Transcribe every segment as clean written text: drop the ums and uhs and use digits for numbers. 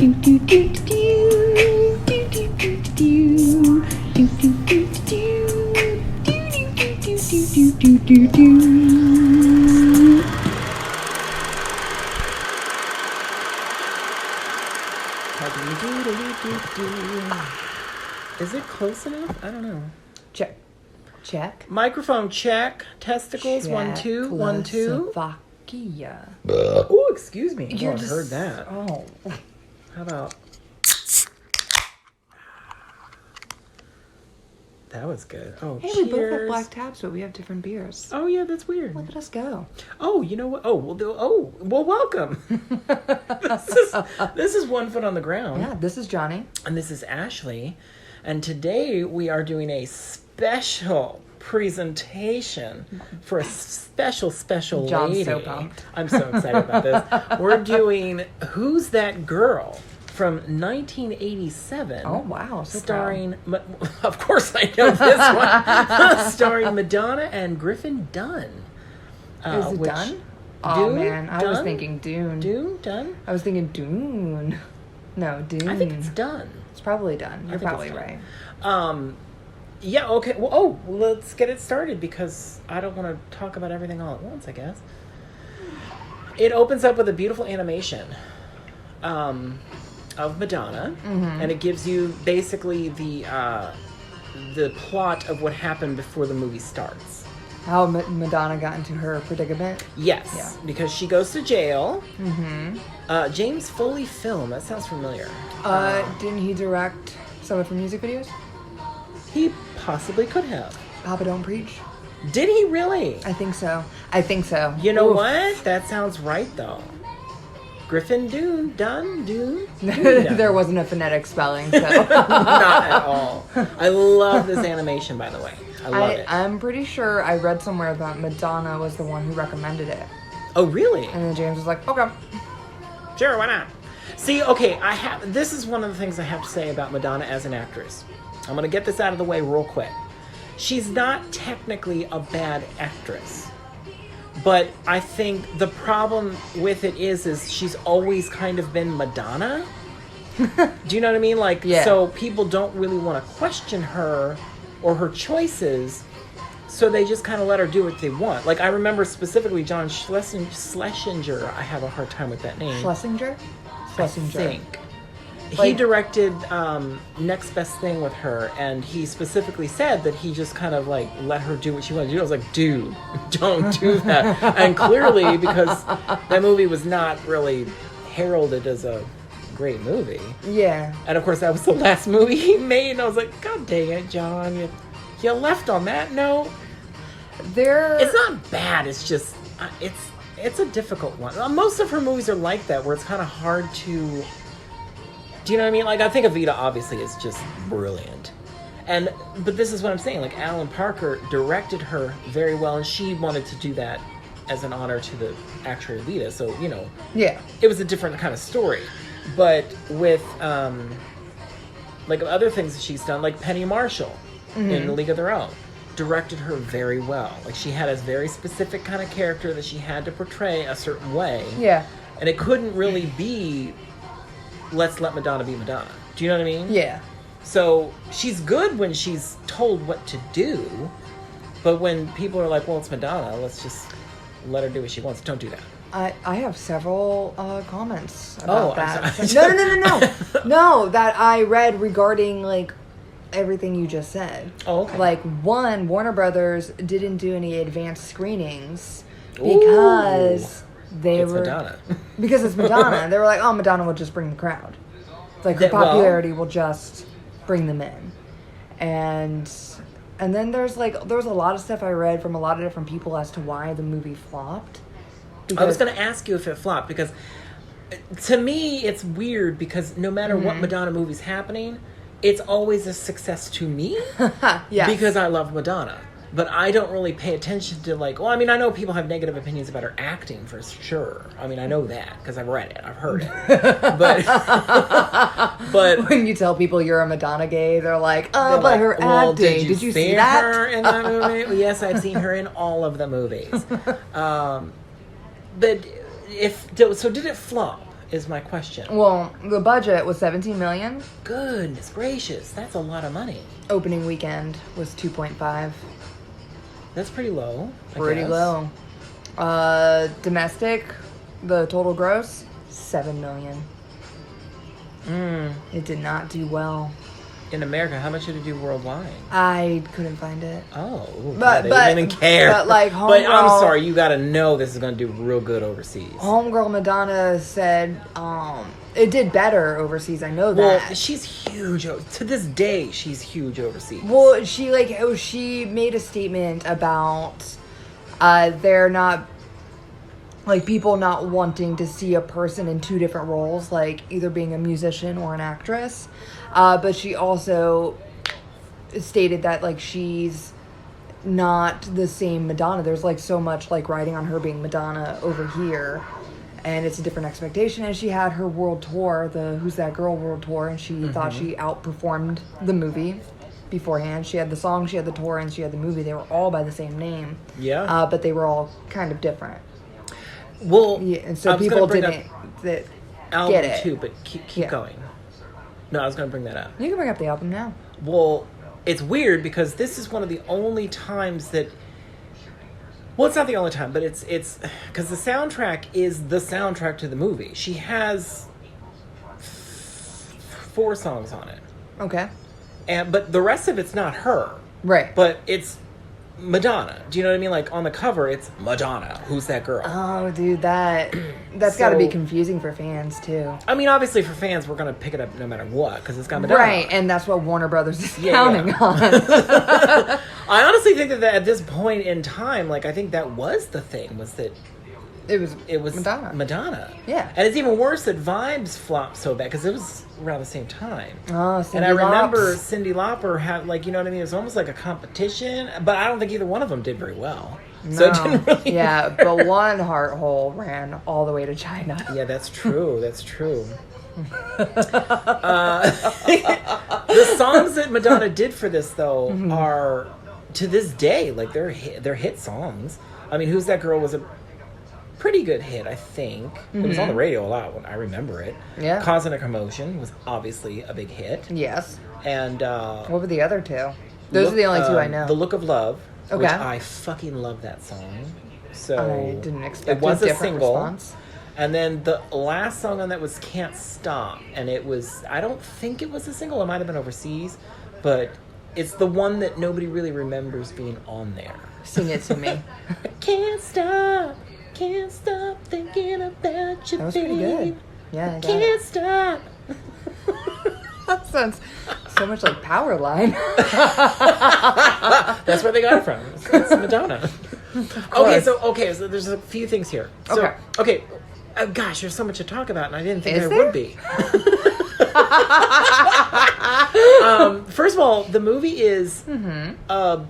Is it close enough? I don't know. Check. Microphone check. Testicles. Check. 1 2 1 2. Czechoslovakia. Oh, excuse me. You I just heard that. Oh. How about? That was good. Oh, Hey, cheers. we both have black tabs, but we have different beers. Oh yeah, that's weird. Look at us go. Oh, you know what? Well, welcome. this is 1 foot on the ground. Yeah, this is Johnny. And this is Ashley. And today we are doing a special presentation for a special John's lady. so pumped. I'm so excited about this. We're doing Who's That Girl from 1987. Oh, wow. So starring, of course I know this one, starring Madonna and Griffin Dunn. Is it Dunn? Oh, man. I was thinking Dune. Dunn? I was thinking Dune. No, Dune. I think it's Dunn. It's probably done. You're probably right. Yeah, okay. Well, let's get it started because I don't want to talk about everything all at once, I guess. It opens up with a beautiful animation of Madonna, and it gives you basically the plot of what happened before the movie starts. How Madonna got into her predicament? Yes, Yeah. because she goes to jail. James Foley film, that sounds familiar. Didn't he direct some of her music videos? He possibly could have. Papa Don't Preach? Did he really? I think so. You know Oof. what? That sounds right, though. Griffin Dune. There wasn't a phonetic spelling, so. Not at all. I love this animation, by the way. I love it. I'm pretty sure I read somewhere that Madonna was the one who recommended it. Oh, really? And then James was like, okay. Sure, why not? See, okay, this is one of the things I have to say about Madonna as an actress. I'm going to get this out of the way real quick. She's not technically a bad actress. But I think the problem with it is she's always kind of been Madonna. Do you know what I mean? Like, yeah. So people don't really want to question her or her choices, so they just kind of let her do what they want. Like, I remember specifically John Schlesinger. I have a hard time with that name. Schlesinger? I think. Like, he directed Next Best Thing with her, and he specifically said that he just kind of like let her do what she wanted to do. I was like, dude, don't do that. And clearly, because that movie was not really heralded as a great movie. Yeah. And of course, that was the last movie he made, and I was like, God dang it, John, you left on that note. It's not bad. It's just it's a difficult one. Most of her movies are like that, where it's kind of hard to. Do you know what I mean? Like, I think Evita obviously is just brilliant. But this is what I'm saying. Like, Alan Parker directed her very well, and she wanted to do that as an honor to the actual Evita. So, yeah, it was a different kind of story. But with, like, other things that she's done, like Penny Marshall in The League of Their Own, directed her very well. Like, she had a very specific kind of character that she had to portray a certain way. Yeah. And it couldn't really be... Let's let Madonna be Madonna. Do you know what I mean? Yeah. So she's good when she's told what to do, but when people are like, well, it's Madonna, let's just let her do what she wants. Don't do that. I have several comments about that. No. No, that I read regarding, like, everything you just said. Oh, okay. Like, one, Warner Brothers didn't do any advanced screenings because... It's Madonna. Because it's Madonna. They were like, oh, Madonna will just bring the crowd. It's like, her popularity will just bring them in. And then there's a lot of stuff I read from a lot of different people as to why the movie flopped. I was going to ask you if it flopped, because to me, it's weird, because no matter what Madonna movie's happening, it's always a success to me. Yes. Because I love Madonna. But I don't really pay attention to, like... Well, I mean, I know people have negative opinions about her acting, for sure. I mean, I know that, because I've read it. I've heard it. But when you tell people you're a Madonna gay, they're like, oh, but her acting. Did you see that? her in that movie? Well, yes, I've seen her in all of the movies. But so did it flop? is my question. Well, the budget was $17 million. Goodness gracious, that's a lot of money. Opening weekend was 2.5. That's pretty low. Pretty low. Domestic, the total gross, $7 million. It did not do well. In America, how much did it do worldwide? I couldn't find it. Oh, but they didn't even care. But like, but I'm sorry, you got to know this is going to do real good overseas. Homegirl Madonna said it did better overseas. I know that. Well, she's huge to this day. She's huge overseas. Well, she made a statement about they're not. Like, people not wanting to see a person in two different roles, like either being a musician or an actress. But she also stated that, like, she's not the same Madonna. There's, like, so much, like, riding on her being Madonna over here. And it's a different expectation. And she had her world tour, the Who's That Girl world tour, and she thought she outperformed the movie beforehand. She had the song, she had the tour, and she had the movie. They were all by the same name. Yeah. But they were all kind of different. Well, yeah, and so people didn't get it too, but keep going. No, I was going to bring that up. You can bring up the album now. Well, it's weird because this is one of the only times that. Well, it's not the only time, but it's because the soundtrack is the soundtrack to the movie. She has 4 songs on it. Okay. But the rest of it's not her. Right. But it's Madonna. Do you know what I mean? Like on the cover, it's Madonna. Who's that girl? Oh, dude, that's got to be confusing for fans too. I mean, obviously for fans, we're gonna pick it up no matter what because it's got Madonna. Right, and that's what Warner Brothers is counting on. I honestly think that at this point in time, like I think that was the thing was that it was Madonna. Yeah, and it's even worse that Vibes flopped so bad because it was around the same time. Oh, Cyndi and I remember Cyndi Lauper had like you know what I mean. It was almost like a competition, but I don't think either one of them did very well. No. So it didn't really matter. But one heart hole ran all the way to China. Yeah, that's true. That's true. The songs that Madonna did for this though are to this day like they're hit songs. I mean, Who's That Girl was a pretty good hit, I think. It was on the radio a lot when I remember it. Yeah. Causing a Commotion was obviously a big hit. Yes. And what were the other two? Those are the only two I know. The Look of Love, which I fucking love that song. So I didn't expect it was a single. Response. And then the last song on that was Can't Stop. And it was, I don't think it was a single. It might have been overseas. But it's the one that nobody really remembers being on there. Sing it to me. Can't stop thinking about you, that was pretty good. Yeah, I can't stop. That sounds so much like Powerline. That's where they got it from. It's Madonna. Okay, so there's a few things here. So, okay. Gosh, there's so much to talk about, and I didn't think there would be. First of all, the movie is, but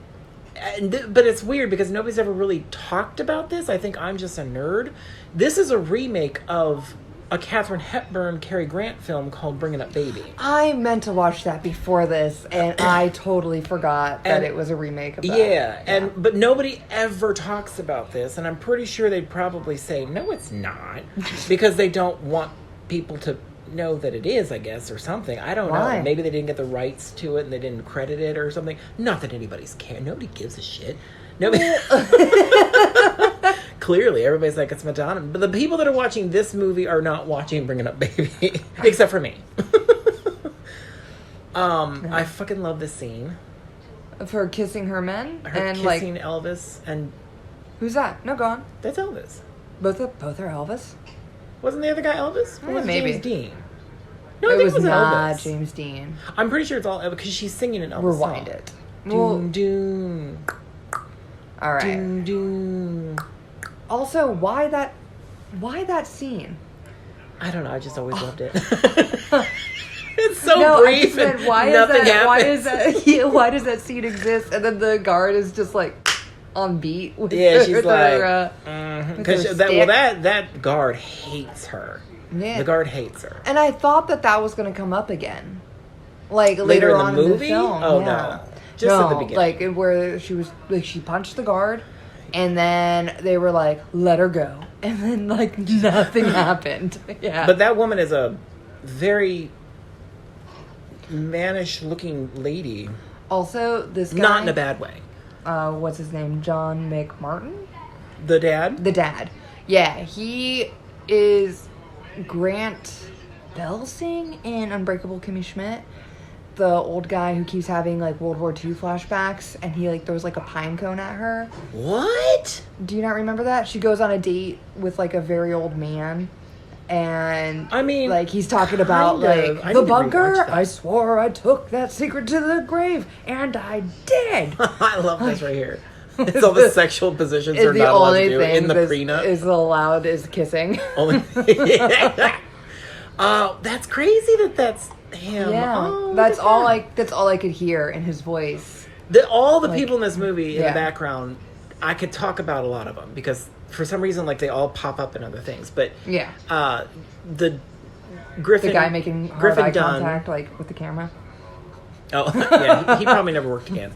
it's weird because nobody's ever really talked about this. I think I'm just a nerd. This is a remake of a Katharine Hepburn, Cary Grant film called Bringing Up Baby. I meant to watch that before this, and I totally forgot that it was a remake of that. Yeah, but nobody ever talks about this, and I'm pretty sure they'd probably say, no, it's not, because they don't want people to know that it is, I guess, or something. I don't know. Maybe they didn't get the rights to it, and they didn't credit it or something. Not that anybody's care. Nobody gives a shit. Nobody... Clearly, everybody's like, it's Madonna. But the people that are watching this movie are not watching Bringing Up Baby. Except for me. I fucking love this scene. Of her kissing her men? Her kissing Elvis and... Who's that? No, go on. That's Elvis. Both are Elvis? Wasn't the other guy Elvis? Or was maybe. James Dean? No, I it think was not Elvis. James Dean. I'm pretty sure it's all Elvis because she's singing an Elvis Rewind song. it. Doom, doom. All right. Doom, doom. Also, why that scene? I don't know. I just always loved it. It's so brief and why nothing happens. happens. Why does that scene exist? And then the guard is just like on beat with she's like, because that guard hates her. Yeah. The guard hates her. And I thought that was going to come up again, like later on in the movie. Oh no, just at the beginning, like where she punched the guard. And then they were like, let her go. and then like nothing happened. Yeah. But that woman is a very mannish looking lady. Also, this guy, not in a bad way. What's his name? John McMartin? The dad? The dad. Yeah, he is Grant Belsing in Unbreakable Kimmy Schmidt. The old guy who keeps having like World War II flashbacks, and he like throws like a pine cone at her. What? Do you not remember that? She goes on a date with like a very old man, and I mean, like he's talking about like the bunker. I swore I took that secret to the grave, and I did. I love this right here. It's all the sexual positions are not allowed to do in the prenup. Is allowed is kissing. Only. That's crazy. That's him. Yeah, oh, that's all I could hear in his voice. All the people in this movie in the background, I could talk about a lot of them because for some reason, like they all pop up in other things. But yeah, the Griffin, the guy making hard eye contact like with the camera. Oh yeah, he probably never worked again.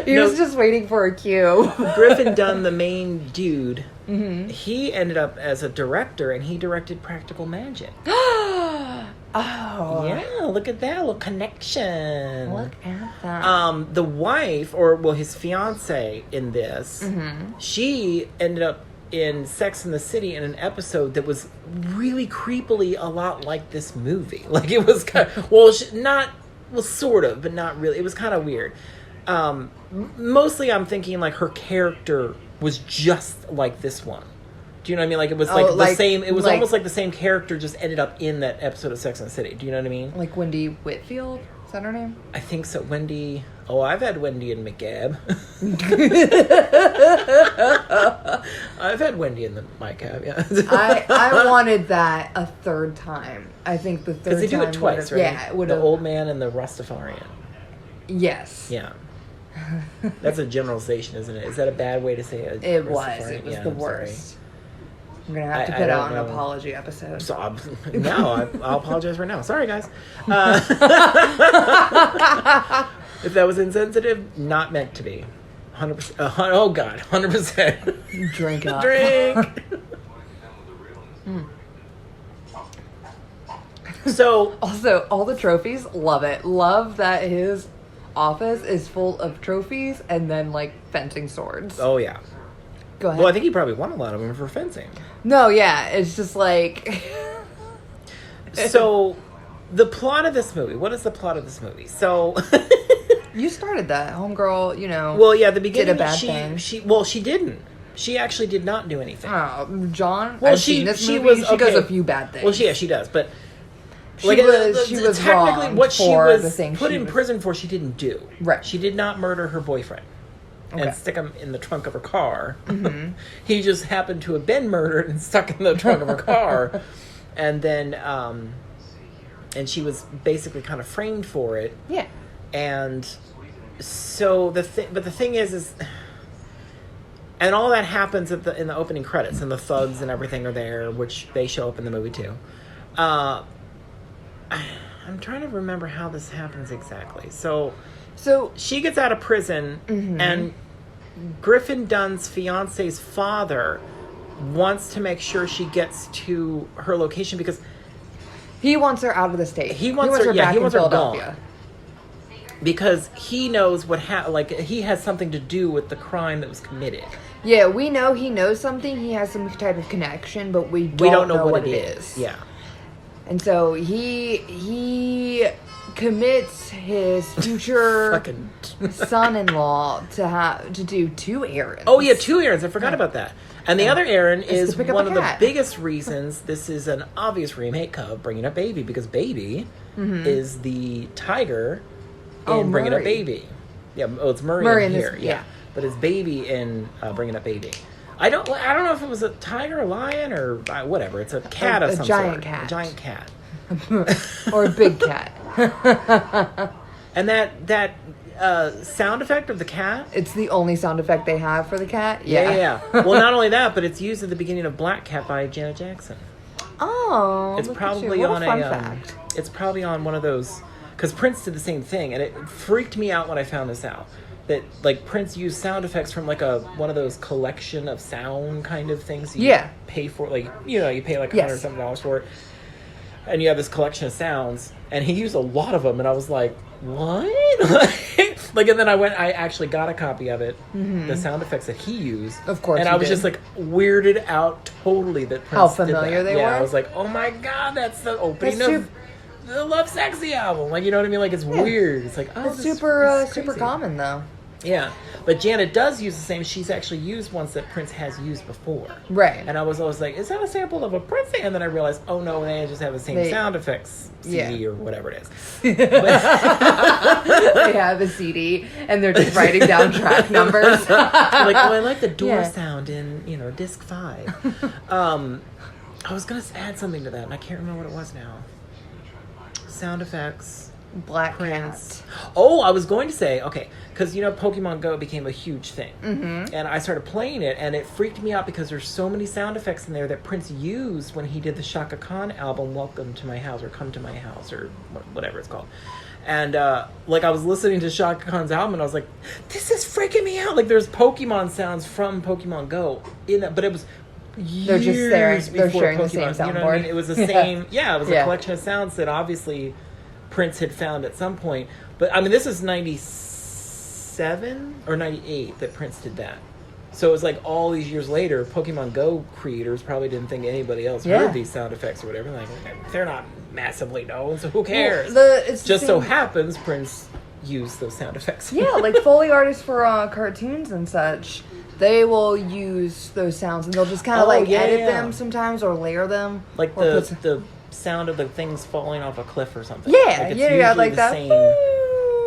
He was just waiting for a cue. Griffin Dunn, the main dude, mm-hmm. he ended up as a director, and he directed Practical Magic. Oh, yeah! Look at that little connection. Look at that. The wife, or his fiance in this, mm-hmm. she ended up in Sex and the City in an episode that was really creepily a lot like this movie. Like it was kind of, sort of, but not really. It was kind of weird. Mostly I'm thinking like her character was just like this one. Do you know what I mean? Like it was like the same, it was like, almost like the same character just ended up in that episode of Sex and the City. Do you know what I mean? Like Wendy Whitfield? Is that her name? I think so. Wendy. Oh, I've had Wendy and McGab. I've had Wendy in my cab, yeah. I wanted that a third time. I think the third time. Because they do it twice, right? Yeah, it would the old man and the Rastafarian. Yes. Yeah. That's a generalization, isn't it? Is that a bad way to say it? It was. It was the worst. Sorry. I'm going to have to put out an apology episode. So, I'll apologize right now. Sorry, guys. If that was insensitive, not meant to be. 100%. Oh, God. 100%. Drink up. Drink. So. Also, all the trophies, love it. Love that his office is full of trophies and then, like, fencing swords. Oh, yeah. Go ahead. Well, I think he probably won a lot of them for fencing. No, yeah. It's just like... So, the plot of this movie. What is the plot of this movie? So... You started that. Homegirl, Well, yeah, the beginning... Did a bad thing. She didn't. She actually did not do anything. Oh, John? Well, I've seen this movie. She does a few bad things. Well, she does, but... She was technically wrong what she for was the thing put in prison for, she didn't do. Right. She did not murder her boyfriend and stick him in the trunk of her car. Mm-hmm. He just happened to have been murdered and stuck in the trunk of her car. And then, and she was basically kind of framed for it. Yeah. And so the thing is, and all that happens in the opening credits, and the thugs and everything are there, which they show up in the movie too. I'm trying to remember how this happens exactly. So she gets out of prison, mm-hmm. and Griffin Dunn's fiance's father wants to make sure she gets to her location because he wants her out of the state. He wants her back in her Philadelphia. gone because he knows he has something to do with the crime that was committed. Yeah, we know he knows something. He has some type of connection, but we don't know what it is. Yeah. And so he commits his future son-in-law to do 2 errands. Oh yeah, 2 errands. I forgot about that. And the other errand is one of the biggest reasons this is an obvious remake of Bringing Up Baby, because Baby mm-hmm. is the tiger in Bringing Up Baby. Yeah, it's Murray in here. Yeah, but it's Baby in Bringing Up Baby. I don't know if it was a tiger, a lion, or whatever. It's a cat of some sort. Cat. A giant cat. Or a big cat. And that sound effect of the cat. It's the only sound effect they have for the cat. Yeah. Well, not only that, but it's used at the beginning of Black Cat by Janet Jackson. Oh, it's probably on fun fact. It's probably on one of those, because Prince did the same thing, and it freaked me out when I found this out. that like Prince used sound effects from like one of those collection of sound kind of things you pay for, like, you know, you pay like $100 something for it, and you have this collection of sounds, and he used a lot of them, and I was like, what? Like, and then I actually got a copy of it, the sound effects that he used, of course, and I was just like weirded out totally that Prince how familiar they were. I was like, oh my god, that's the opening of the Love Sexy album. Like, you know what I mean? Like, it's weird. It's like, oh, it's super common though. Yeah, but Janet does use the same. She's actually used ones that Prince has used before. Right. And I was always like, is that a sample of a Prince? And then I realized, oh no, they just have the same sound effects CD or whatever it is. They have a CD and they're just writing down track numbers. Like, oh, I like the door sound in, you know, disc 5. I was going to add something to that, and I can't remember what it was now. Sound effects. Black Prince. Oh, I was going to say, okay, because, you know, Pokemon Go became a huge thing. Mm-hmm. And I started playing it, and it freaked me out because there's so many sound effects in there that Prince used when he did the Shaka Khan album, Welcome to My House, or Come to My House, or whatever it's called. And, like, I was listening to Shaka Khan's album, and I was like, this is freaking me out. Like, there's Pokemon sounds from Pokemon Go in that, but it was they're sharing Pokemon, the same soundboard. You know what I mean? It was the same, it was a collection of sounds that obviously Prince had found at some point. But I mean, this is 97 or 98 that Prince did that. So it was like all these years later, Pokemon Go creators probably didn't think anybody else heard these sound effects or whatever. Like, they're not massively known, so who cares? Well, it's just so happens Prince used those sound effects. Yeah, like Foley artists for cartoons and such, they will use those sounds and they'll just kind of edit them sometimes or layer them. Like the sound of the things falling off a cliff or something. Yeah, it's like that. Same,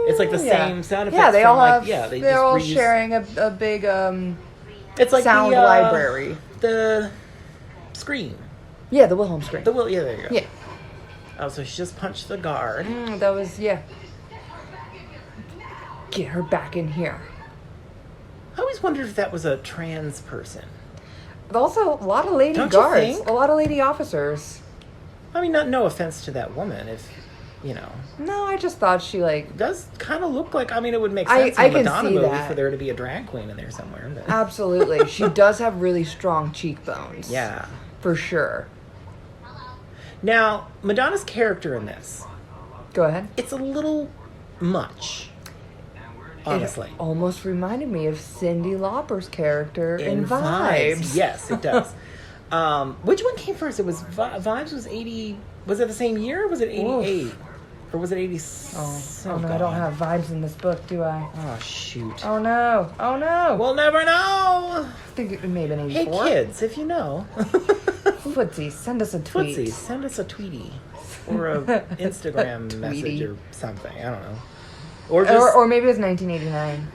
it's like the same sound effects. Yeah, they all have. They're all sharing a big it's like sound library. The screen. Yeah, the Wilhelm screen. There you go. Yeah. Oh, so she just punched the guard. That was Get her back in here. I always wondered if that was a trans person. But also, a lot of lady guards, a lot of lady officers. I mean, no offense to that woman, if, you know. No, I just thought she, does kind of look like, I mean, it would make sense in a Madonna movie for there to be a drag queen in there somewhere. But. Absolutely. She does have really strong cheekbones. Yeah. For sure. Now, Madonna's character in this. Go ahead. It's a little much. Honestly. It almost reminded me of Cyndi Lauper's character in Vibes. Yes, it does. Which one came first? It was Vibes was 80. Was it the same year? Or was it 88? Oof. Or was it 80? Oh no, I don't have Vibes in this book, do I? Oh, shoot. Oh no. We'll never know. I think it may have been 84. Hey, kids, if you know. Footsie, send us a tweet. Footsie, send us a tweetie. Or a Instagram message or something. I don't know. Or maybe it was 1989.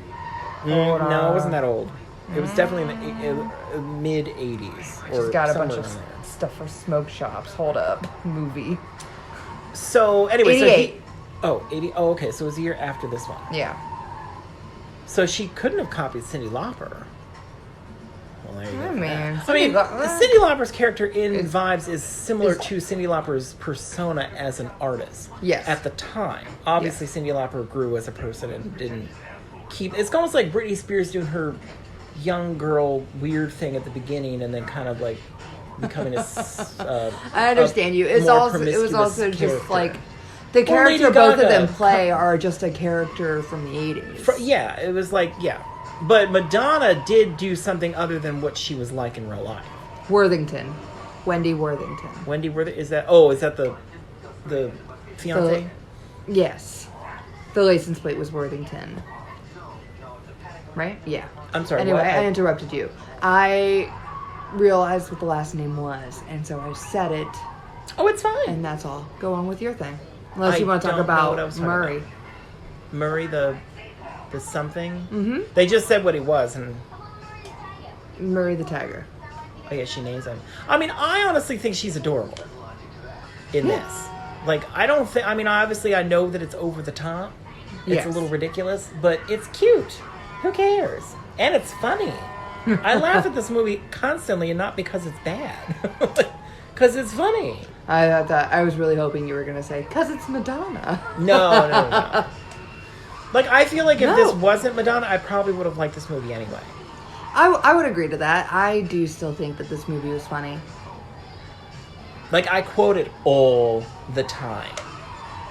No, it wasn't that old. It was definitely in the mid 80s. Just got a bunch of stuff for smoke shops. Hold up, movie. So anyway, 88. 80. Oh, okay. So it was a year after this one. Yeah. So she couldn't have copied Cyndi Lauper. Well, there you go. Cyndi Lauper's character in Vibes is similar to Cyndi Lauper's persona as an artist. Yes. At the time, obviously, Cyndi Lauper grew as a person and didn't keep. It's almost like Britney Spears doing her young girl weird thing at the beginning, and then kind of like becoming a. I understand you. It was also just like the character both of them play are just a character from the 80s. It was like But Madonna did do something other than what she was like in real life. Wendy Worthington. Is that the fiance? Yes. The license plate was Worthington. Right? Yeah. I'm sorry. Anyway, I interrupted you. I realized what the last name was, and so I said it. Oh, it's fine. And that's all. Go on with your thing. Unless you want to talk about Murray. About. Murray, the something? Mm-hmm. They just said what he was. And Murray the Tiger. Oh, yeah, she names him. I mean, I honestly think she's adorable in this. Like, I don't think... I mean, obviously, I know that it's over the top. It's a little ridiculous, but it's cute. Who cares? And it's funny. I laugh at this movie constantly, and not because it's bad. Because it's funny. I was really hoping you were going to say, because it's Madonna. No. Like, I feel like if this wasn't Madonna, I probably would have liked this movie anyway. I would agree to that. I do still think that this movie was funny. Like, I quote it all the time.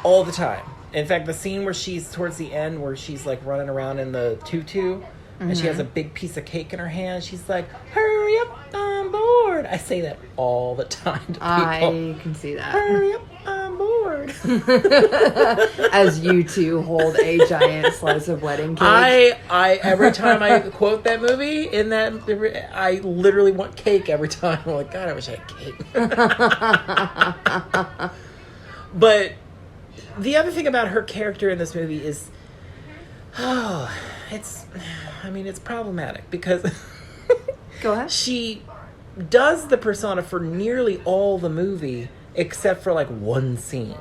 All the time. In fact, the scene where she's towards the end, where she's, like, running around in the tutu, and she has a big piece of cake in her hand, she's like, hurry up, I'm bored. I say that all the time to people. I can see that. Hurry up, I'm bored. As you two hold a giant slice of wedding cake. I every time I quote that movie, I literally want cake every time. I'm like, God, I wish I had cake. But the other thing about her character in this movie is, it's problematic because Go ahead. she does the persona for nearly all the movie except for like one scene.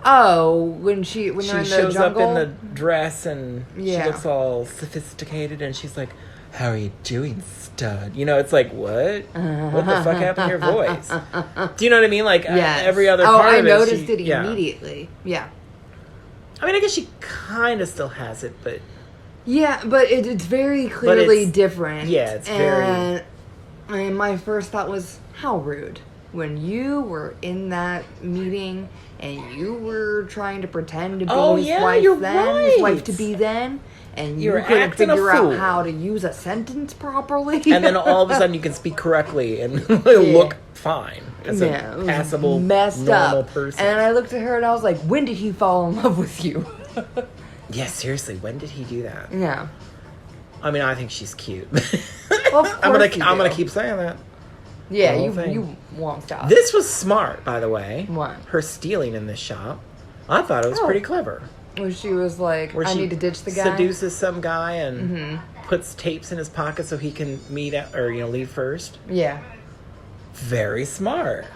Oh, when they're in the jungle? She shows up in the dress and she looks all sophisticated and she's like, how are you doing, stud? You know, it's like, what? What the fuck happened to your voice? Do you know what I mean? Like, every other part of it. I noticed it immediately. Yeah. I mean, I guess she kind of still has it, but... Yeah, but it's very clearly different. Yeah, it's very... And my first thought was, how rude. When you were in that meeting and you were trying to pretend to be his wife then, his wife-to-be then, and you couldn't figure out how to use a sentence properly. And then all of a sudden you can speak correctly and look fine as a passable, normal person. And I looked at her and I was like, when did he fall in love with you? Yeah, seriously, when did he do that? Yeah. I mean, I think she's cute. Well, I'm gonna keep saying that. Yeah, you won't stop. This was smart, by the way. What? Her stealing in this shop. I thought it was pretty clever. Where she was like, I need to ditch the guy. Seduces some guy and puts tapes in his pocket so he can leave first. Yeah. Very smart.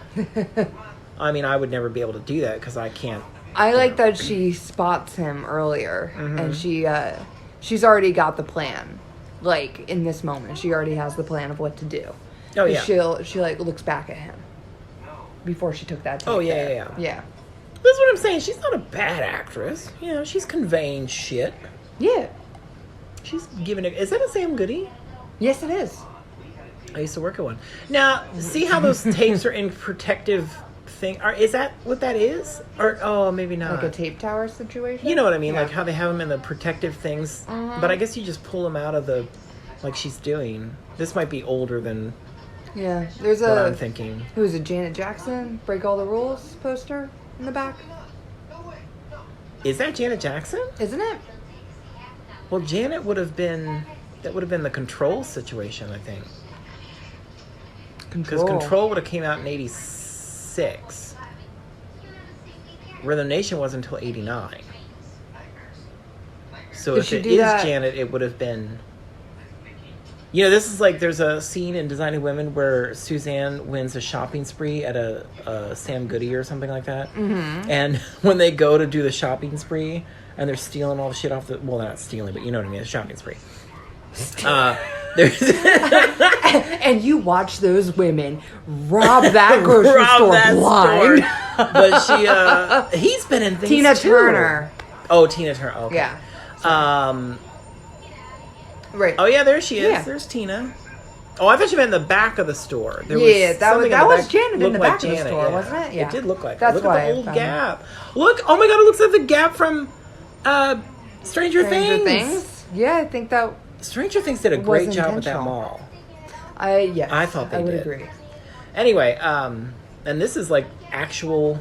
I mean, I would never be able to do that because I can't. I like that she spots him earlier and she's already got the plan. Like, in this moment, she already has the plan of what to do. Oh, yeah. She like looks back at him before she took that take. Oh, yeah. Yeah. That's what I'm saying. She's not a bad actress. You know, she's conveying shit. Yeah. She's giving it. Is that a Sam Goody? Yes, it is. I used to work at one. Now, see how those tapes are in protective thing? Is that what that is? Or, maybe not. Like a tape tower situation? You know what I mean? Yeah. Like how they have them in the protective things. But I guess you just pull them out of the, like she's doing. This might be older than there's what I'm thinking. Who is it? Janet Jackson? Break All the Rules poster in the back? Is that Janet Jackson? Isn't it? Well, Janet would have been the Control situation, I think. Because Control would have came out in 86. Rhythm Nation wasn't until 89. So if it is Janet, it would have been... You know, this is like, there's a scene in Designing Women where Suzanne wins a shopping spree at a Sam Goody or something like that. Mm-hmm. And when they go to do the shopping spree, and they're stealing all the shit off the... Well, they're not stealing, but you know what I mean, a shopping spree. And you watch those women rob that grocery store blind. But he's been in things Tina too. Turner. Oh, Tina Turner. Okay. Yeah. Right. Oh yeah, there she is. Yeah. There's Tina. Oh, I thought you meant in the back of the store. That was Janet in the back of the store, wasn't it? Yeah. It did look like that. Look at the old Gap. Look, oh my God, it looks like the Gap from Stranger Things. Yeah, I think that. Stranger Things did a great job with that mall. I thought they would did. agree. Anyway, and this is like actual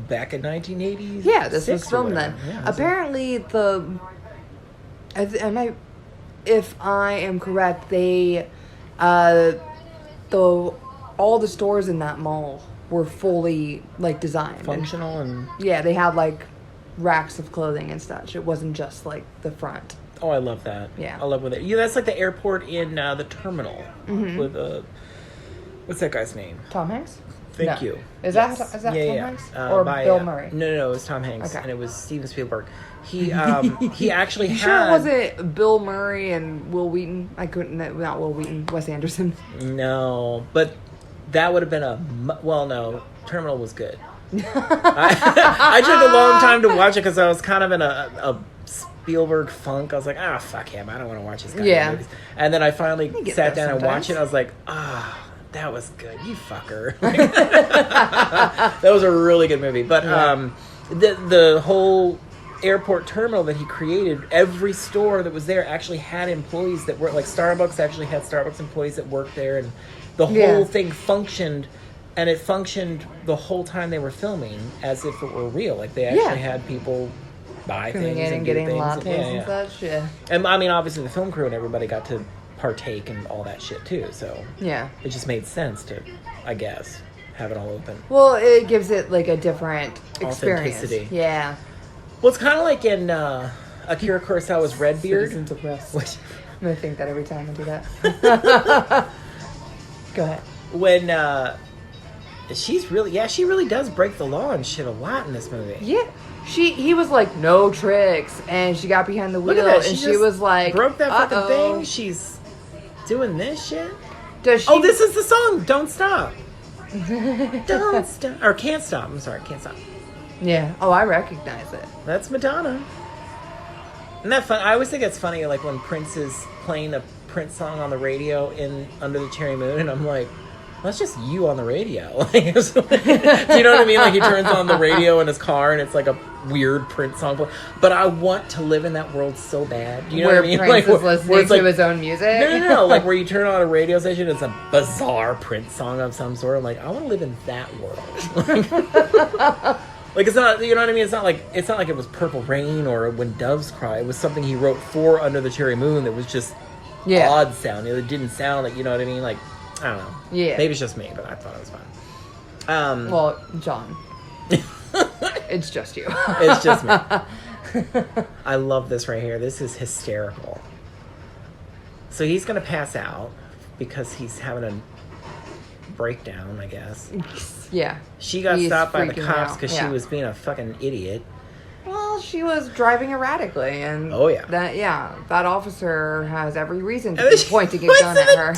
back in 1980s. Yeah, this was filmed then. Yeah, apparently, if I am correct, they, all the stores in that mall were fully like designed, functional, and they had like racks of clothing and such. It wasn't just like the front. Oh, I love that. Yeah. I love when that. Yeah, that's like the airport in the terminal with what's that guy's name? Tom Hanks? Thank you. Is that Tom Hanks? Or Bill Murray? No, it was Tom Hanks. Okay. And it was Steven Spielberg. He actually had... Sure it wasn't Bill Murray and Will Wheaton? Not Will Wheaton, Wes Anderson. No, but that would have been no, Terminal was good. I took a long time to watch it because I was kind of in a Spielberg funk. I was like, fuck him. I don't want to watch this guy. Yeah. Movies. And then I finally sat down and watched it. sometimes. I was like, that was good. You fucker. That was a really good movie. But the whole airport terminal that he created, every store that was there actually had employees that worked. Like Starbucks actually had Starbucks employees that worked there, and the whole thing functioned. And it functioned the whole time they were filming as if it were real. Like they actually had people buy Coming things in and getting lattes and such. Yeah. And I mean, obviously the film crew and everybody got to partake in all that shit too. So Yeah. it just made sense to, I guess, have it all open. Well, it gives it like a different experience. Authenticity. Yeah. Well, it's kind of like in Akira Kurosawa's Redbeard. Citizens of Rest. Which, I'm gonna think that every time I do that. Go ahead. when she really does break the law and shit a lot in this movie. Yeah. He was like, no tricks, and she got behind the wheel, Look at that. and she was like, broke that fucking uh-oh. thing. She's doing this shit. Does she? Oh, this is the song. Don't stop. Don't stop. Or can't stop. I'm sorry. Can't stop. Yeah. Oh, I recognize it. That's Madonna. Isn't that fun? I always think it's funny, like when Prince is playing a Prince song on the radio in Under the Cherry Moon, and I'm like, well, that's just you on the radio. Like, do you know what I mean? Like he turns on the radio in his car, and it's like a weird Prince song. But I want to live in that world so bad. Do you know where what I mean? Prince like, is listening where it's to like, his own music? No. Like where you turn on a radio station, it's a bizarre Prince song of some sort. I'm like, I want to live in that world. Like it's not, you know what I mean? It's not like it was Purple Rain or When Doves Cry. It was something he wrote for Under the Cherry Moon that was just odd sounding. It didn't sound like, you know what I mean? Like, I don't know. Yeah. Maybe it's just me, but I thought it was fun. Well, John. It's just you. It's just me. I love this right here. This is hysterical. So he's going to pass out because he's having a breakdown, I guess. Yeah. She got stopped by the freaking cops out. because she was being a fucking idiot. Well, she was driving erratically, and that officer has every reason to be pointing a gun at her.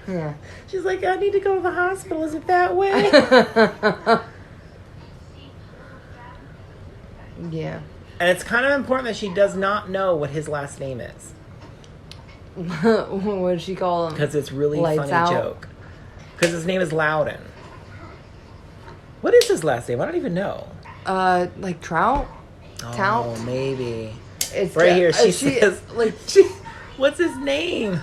Yeah. She's like, I need to go to the hospital. Is it that way? Yeah. And it's kind of important that she does not know what his last name is. What did she call him? Because it's really Lights funny Out? joke. Because his name is Loudon. What is his last name? I don't even know. Like Trout? Tout? Oh, maybe. It's right here, she she says, like what's his name?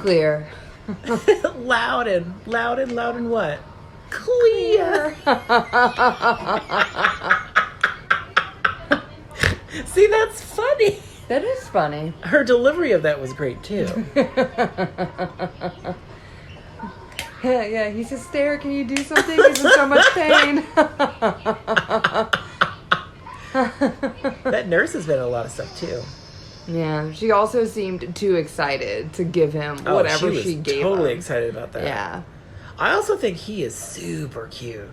Clear. Loudon what? Clear. See, that's funny. That is funny. Her delivery of that was great too. Yeah, he's hysterical. Can you do something? He's in so much pain. That nurse has been in a lot of stuff too. Yeah, she also seemed too excited to give him whatever she gave him. Totally excited about that. Yeah. I also think he is super cute.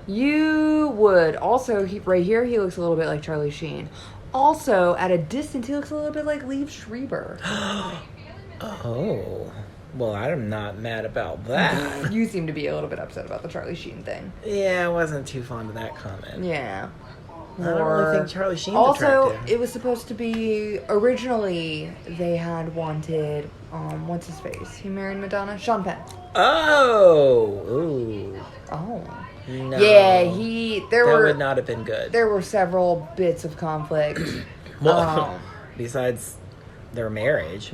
You would. Also, right here, he looks a little bit like Charlie Sheen. Also, at a distance, he looks a little bit like Liev Schreiber. Oh. Well, I'm not mad about that. You seem to be a little bit upset about the Charlie Sheen thing. Yeah, I wasn't too fond of that comment. Yeah. I don't really think Charlie Sheen's also, attractive. it was supposed to be, originally, they had wanted, what's his face? He married Madonna? Sean Penn. Oh. Ooh. Oh. No. Yeah, that would not have been good. There were several bits of conflict. Well, besides their marriage.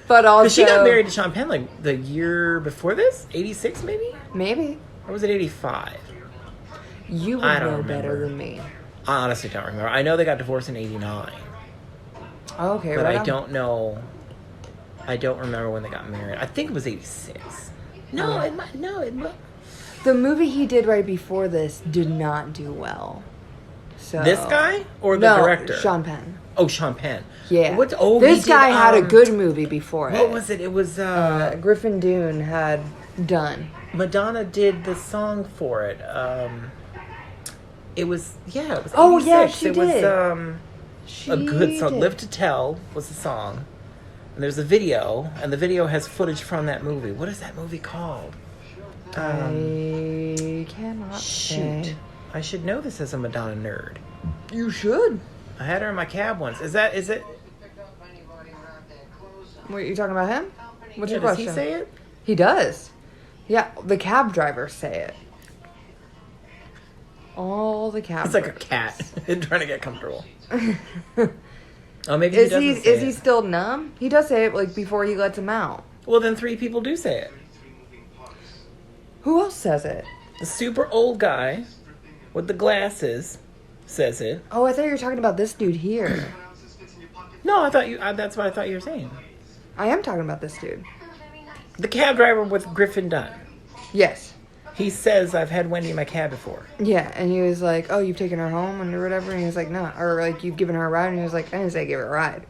But also... She got married to Sean Penn like the year before this? 86 maybe? Maybe. Or was it 85? You would know better than me. I honestly don't remember. I know they got divorced in 89. Okay, but right I don't know. I don't remember when they got married. I think it was 86. No, it might. The movie he did right before this did not do well. So this guy or the director? Sean Penn. Oh, Sean Penn. Yeah. This guy had a good movie before it. What was it? It was Griffin Dunne had done. Madonna did the song for it. It was 86. Oh yeah, she it did. Was a good song. Live to Tell was the song. And there's a video, and the video has footage from that movie. What is that movie called? I cannot say. I should know this as a Madonna nerd. You should. I had her in my cab once. Is it? What, you talking about him? What's your does question? he say it? He does. Yeah, the cab drivers say it. All the cab He's like a cat trying to get comfortable. Oh, maybe he doesn't say Is he still numb? He does say it like before he lets him out. Well, then 3 people do say it. Who else says it? The super old guy with the glasses says it. Oh, I thought you were talking about this dude here. No, I thought you. That's what I thought you were saying. I am talking about this dude. The cab driver with Griffin Dunn. Yes. He says, "I've had Wendy in my cab before." Yeah, and he was like, "Oh, you've taken her home and or whatever," and he was like, "No," or like, "You've given her a ride," and he was like, "I didn't say give her a ride.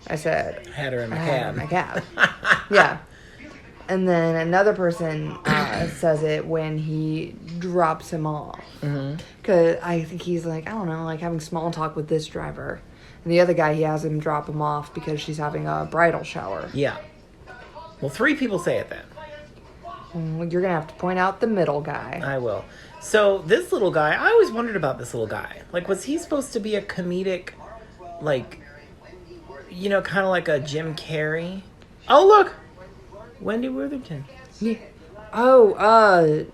I said Had her in my I cab. had her in my cab." Yeah. And then another person says it when he drops him off. Because I think he's like, I don't know, like having small talk with this driver. And the other guy, he has him drop him off because she's having a bridal shower. Yeah. Well, 3 people say it then. Well, you're going to have to point out the middle guy. I will. So this little guy, I always wondered about this little guy. Like, was he supposed to be a comedic, like, you know, kind of like a Jim Carrey? Oh, look! Wendy Worthington. Yeah. Oh,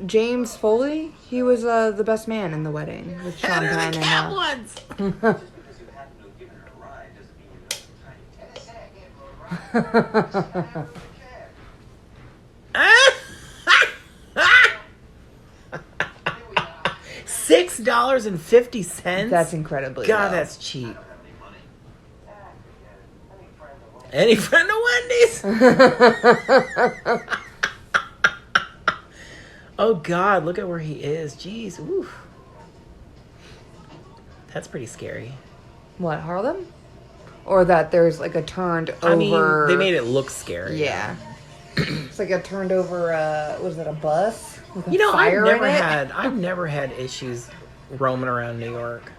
James Foley? He was the best man in the wedding with Sean Penn and once. $6.50. That's incredibly God, low. that's cheap. Any friend of Wendy's? Oh God, look at where he is. Jeez, oof. That's pretty scary. What, Harlem? Or that there's like a turned over... I mean, they made it look scary. Yeah. It's like a turned over, was it a bus? With a You know, fire in it? I've never had issues roaming around New York.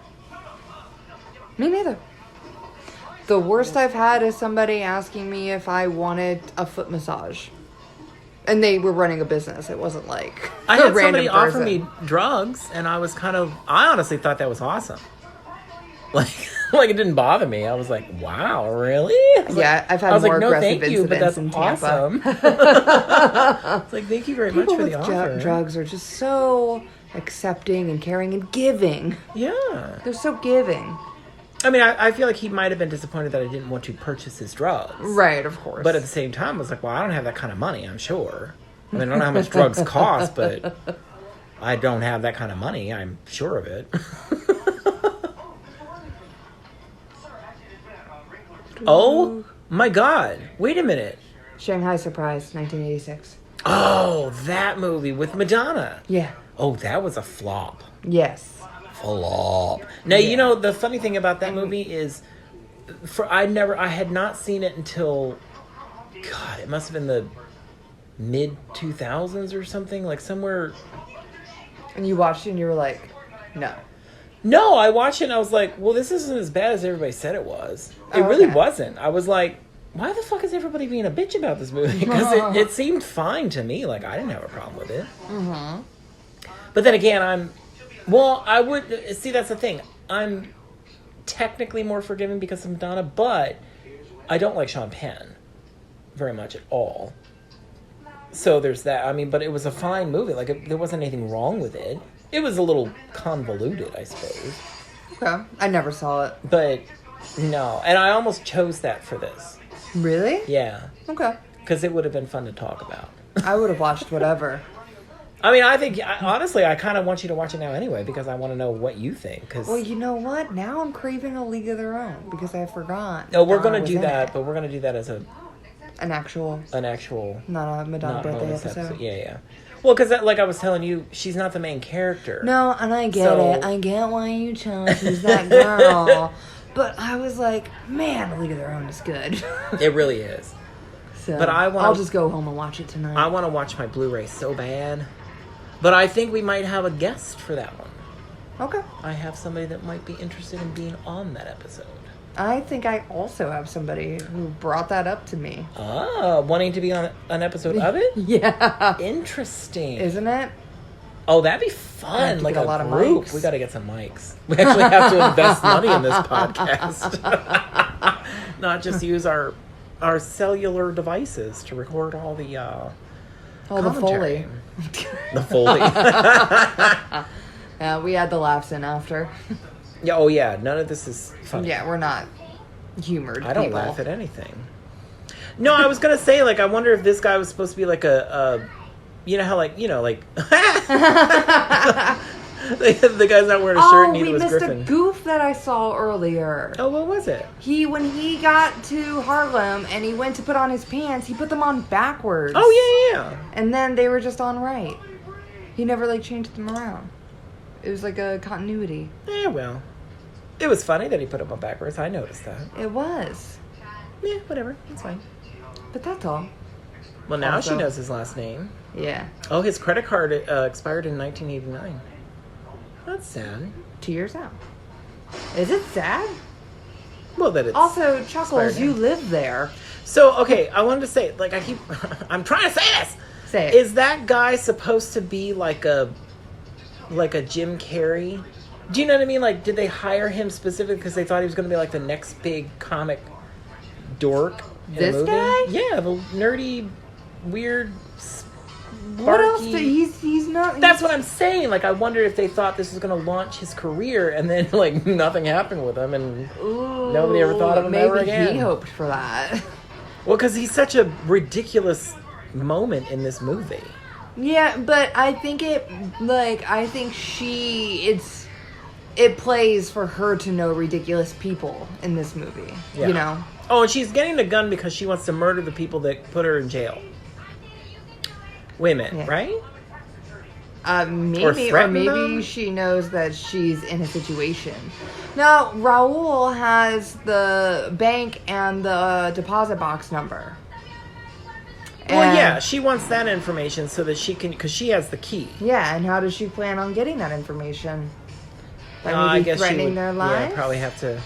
Me neither. The worst I've had is somebody asking me if I wanted a foot massage. And they were running a business. It wasn't like I a had somebody random person. offer me drugs, and I honestly thought that was awesome. Like it didn't bother me. I was like, wow, really? Yeah, I've had more aggressive incidents in Tampa. Awesome. It's like, thank you very much People for the with offer. drugs are just so accepting and caring and giving. Yeah. They're so giving. I mean, I feel like he might have been disappointed that I didn't want to purchase his drugs. Right, of course. But at the same time, I was like, well, I don't have that kind of money, I'm sure. I mean, I don't know how much drugs cost, but I don't have that kind of money. I'm sure of it. Oh, my God. Wait a minute. Shanghai Surprise, 1986. Oh, that movie with Madonna. Yeah. Oh, that was a flop. Yes. Flop. Now, you know, the funny thing about that movie is, I had not seen it until, God, it must have been the mid-2000s or something, like somewhere. And you watched it and you were like, no. No, I watched it and I was like, well, this isn't as bad as everybody said it was. It really wasn't. I was like, why the fuck is everybody being a bitch about this movie? Because it seemed fine to me. Like, I didn't have a problem with it. Mm-hmm. But then again, I would, see, that's the thing. I'm technically more forgiving because of Madonna, but I don't like Sean Penn very much at all. So there's that. I mean, but it was a fine movie. Like, there wasn't anything wrong with it. It was a little convoluted, I suppose. Okay. I never saw it. But, no. And I almost chose that for this. Really? Yeah. Okay. Because it would have been fun to talk about. I would have watched whatever. I mean, I think, honestly, I kind of want you to watch it now anyway, because I want to know what you think. Cause, well, you know what? Now I'm craving a League of Their Own, because I forgot. No, we're going to do that, but we're going to do that as an actual... Not a Madonna birthday episode. Yeah. Well, because like I was telling you, she's not the main character. No, and I get it. I get why you chose she's that girl. But I was like, man, League of Their Own is good. It really is. So, but I'll just go home and watch it tonight. I want to watch my Blu-ray so bad. But I think we might have a guest for that one. Okay. I have somebody that might be interested in being on that episode. I think I also have somebody who brought that up to me. Ah, wanting to be on an episode of it? Yeah. Interesting. Isn't it? Oh, that'd be fun. Like a lot group. of mics. We got to get some mics. We actually have to invest money in this podcast. Not just use our cellular devices to record all the the Foley. The Foley. Yeah, we had the laughs in after. Yeah. Oh, yeah. None of this is funny. Yeah, we're not humored. I don't laugh at anything. No, I was gonna say, like, I wonder if this guy was supposed to be like a you know how, like, the guy's not wearing a shirt and neither was Griffin. We missed a goof that I saw earlier. Oh, what was it? When he got to Harlem and he went to put on his pants, he put them on backwards. Oh, yeah. And then they were just on right. He never, like, changed them around. It was like a continuity. Yeah, well. It was funny that he put them on backwards. I noticed that. It was. Yeah, whatever. It's fine. But that's all. Well, now she knows his last name. Yeah. Oh, his credit card expired in 1989. That's sad. 2 years out. Is it sad? Well, that it's... Also, Chuckles, you live there. So, okay, I wanted to say, like, I'm trying to say this! Say it. Is that guy supposed to be like a Jim Carrey? Do you know what I mean? Like, did they hire him specifically because they thought he was going to be like the next big comic dork in this a movie? Guy? Yeah, the nerdy, weird, sparky. What else? He's not... That's what I'm saying. Like, I wonder if they thought this was going to launch his career and then, like, nothing happened with him and nobody ever thought of him ever again. Maybe he hoped for that. Well, because he's such a ridiculous moment in this movie. Yeah, but I think it plays for her to know ridiculous people in this movie. Yeah. You know? Oh, and she's getting the gun because she wants to murder the people that put her in jail. Women, right? Maybe, or maybe them? She knows that she's in a situation. Now, Raul has the bank and the deposit box number. Well, yeah, she wants that information so that she can, because she has the key. Yeah, and how does she plan on getting that information? By maybe I guess threatening their lives? Yeah, probably have to.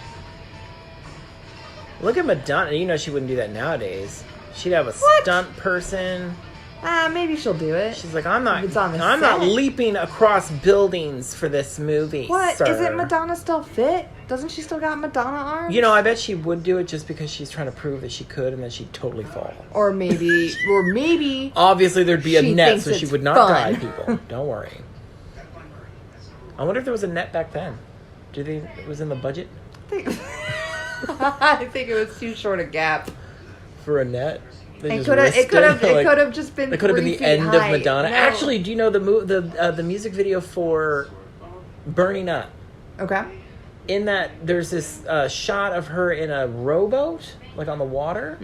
Look at Madonna. You know she wouldn't do that nowadays. She'd have a stunt person. Maybe she'll do it. She's like, I'm not leaping across buildings for this movie. What? Sir. Isn't Madonna still fit? Doesn't she still got Madonna arms? You know, I bet she would do it just because she's trying to prove that she could, and then she'd totally fall. Or maybe. Obviously, there'd be a net, so she would not guide people. Don't worry. I wonder if there was a net back then. It was in the budget? I think it was too short a gap for a net. It could have just been. It could have been the end of Madonna. No. Actually, do you know the music video for "Burning Up"? Okay. In that, there's this shot of her in a rowboat, like on the water,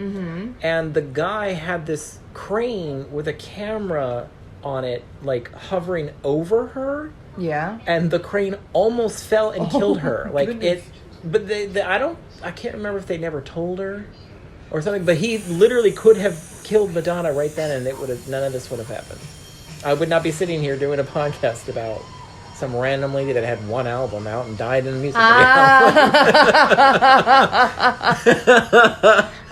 and the guy had this crane with a camera on it, like hovering over her. Yeah. And the crane almost fell and killed her. Like goodness. But I can't remember if they never told her or something, but he literally could have killed Madonna right then and none of this would have happened. I would not be sitting here doing a podcast about some random lady that had one album out and died in a music video.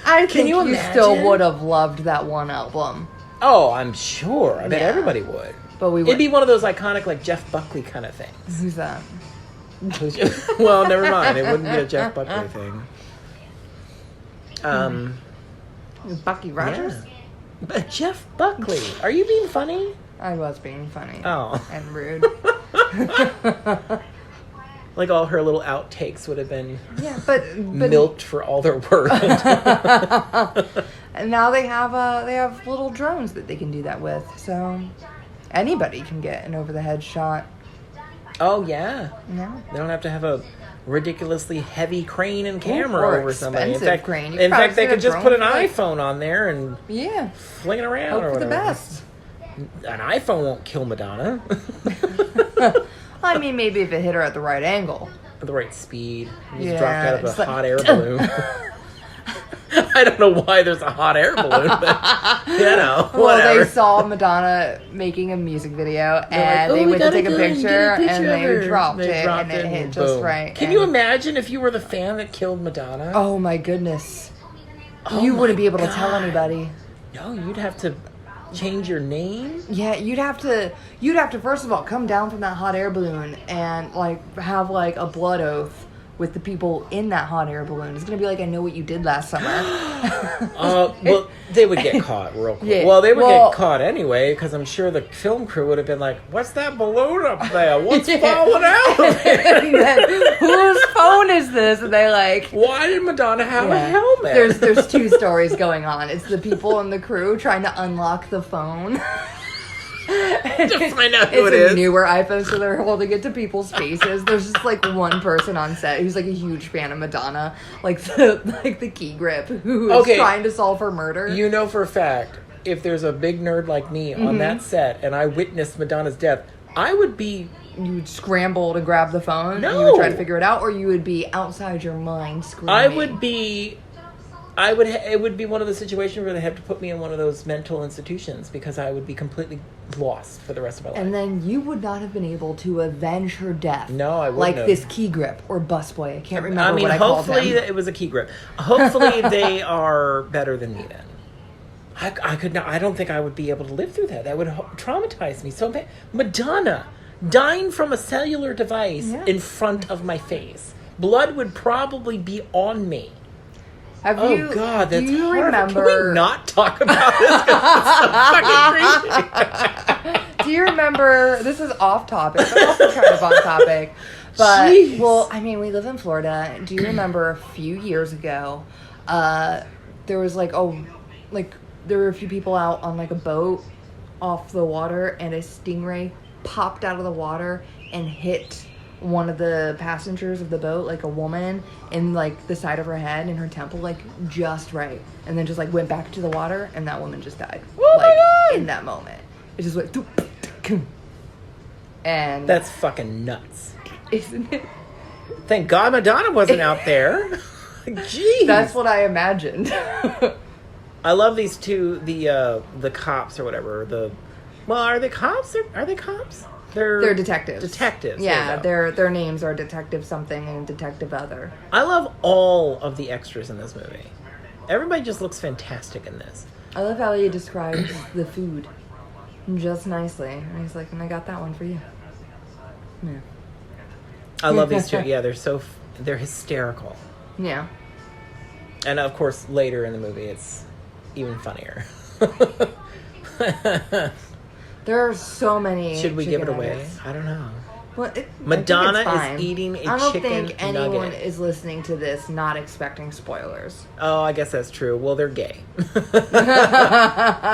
I think you still would have loved that one album. Oh, I'm sure. I bet everybody would. But it'd be one of those iconic, like, Jeff Buckley kind of things. Who's that? Well, never mind. It wouldn't be a Jeff Buckley thing. Bucky Rogers? Yeah. But Jeff Buckley. Are you being funny? I was being funny. Oh. And rude. Like all her little outtakes would have been but milked for all their worth. And now they have little drones that they can do that with. So anybody can get an over-the-head shot. Oh, yeah. Yeah. They don't have to have a ridiculously heavy crane and camera over somebody. In fact, they could just put an iPhone on there and fling it around Hope or whatever. For the best. An iPhone won't kill Madonna. I mean, maybe if it hit her at the right angle. At the right speed. Just dropped out of a hot air balloon. I don't know why there's a hot air balloon, but, you know, whatever. Well, they saw Madonna making a music video, and they went to take a picture, and they dropped it, and it hit just right. Can you imagine if you were the fan that killed Madonna? Oh, my goodness. You wouldn't be able to tell anybody. No, you'd have to change your name? Yeah, you'd have to first of all come down from that hot air balloon and like have like a blood oath with the people in that hot air balloon. It's gonna be like, I know what you did last summer. Well, they would get caught real quick. Yeah. Well, they would get caught anyway, because I'm sure the film crew would have been like, what's that balloon up there? What's falling out of it? And then, whose phone is this? And they like, why did Madonna have a helmet? There's two stories going on. It's the people in the crew trying to unlock the phone. To find out who it is. It's a newer iPhone, so they're holding it to people's faces. There's just like one person on set who's like a huge fan of Madonna, like the key grip, who is trying to solve her murder. You know for a fact, if there's a big nerd like me on that set and I witnessed Madonna's death, I would be... You would scramble to grab the phone, no, and you would try to figure it out, or you would be outside your mind screaming. It would be one of the situations where they have to put me in one of those mental institutions, because I would be completely lost for the rest of my life. And then you would not have been able to avenge her death. No, I wouldn't like have. this key grip or busboy. I can't remember what I called him. Hopefully it was a key grip. Hopefully they are better than me then. I could not. I don't think I would be able to live through that. That would traumatize me so bad. Madonna dying from a cellular device in front of my face. Blood would probably be on me. God, that's do you horrible. Remember? Can we not talk about this? It's so fucking crazy. Do you remember? This is off topic, but also kind of on topic. But well, I mean, we live in Florida. Do you remember a few years ago? There was there were a few people out on like a boat off the water, and a stingray popped out of the water and hit one of the passengers of the boat, like a woman, in like the side of her head and her temple, like just right, and then just like went back to the water, and that woman just died. In that moment. It just went and that's fucking nuts, isn't it? Thank God Madonna wasn't out there. Jeez, that's what I imagined. I love these two, the cops or whatever. Are they cops? Are they cops? They're detectives. Detectives. Yeah, their names are Detective something and Detective other. I love all of the extras in this movie. Everybody just looks fantastic in this. I love how he describes the food just nicely. And he's like, and I got that one for you. Yeah. I love these two. Yeah, they're hysterical. Yeah. And of course, later in the movie, it's even funnier. There are so many. Should we give it away? Nuggets. I don't know. Well, Madonna is eating a chicken nugget. I don't think anyone is listening to this not expecting spoilers. Oh, I guess that's true. Well, they're gay.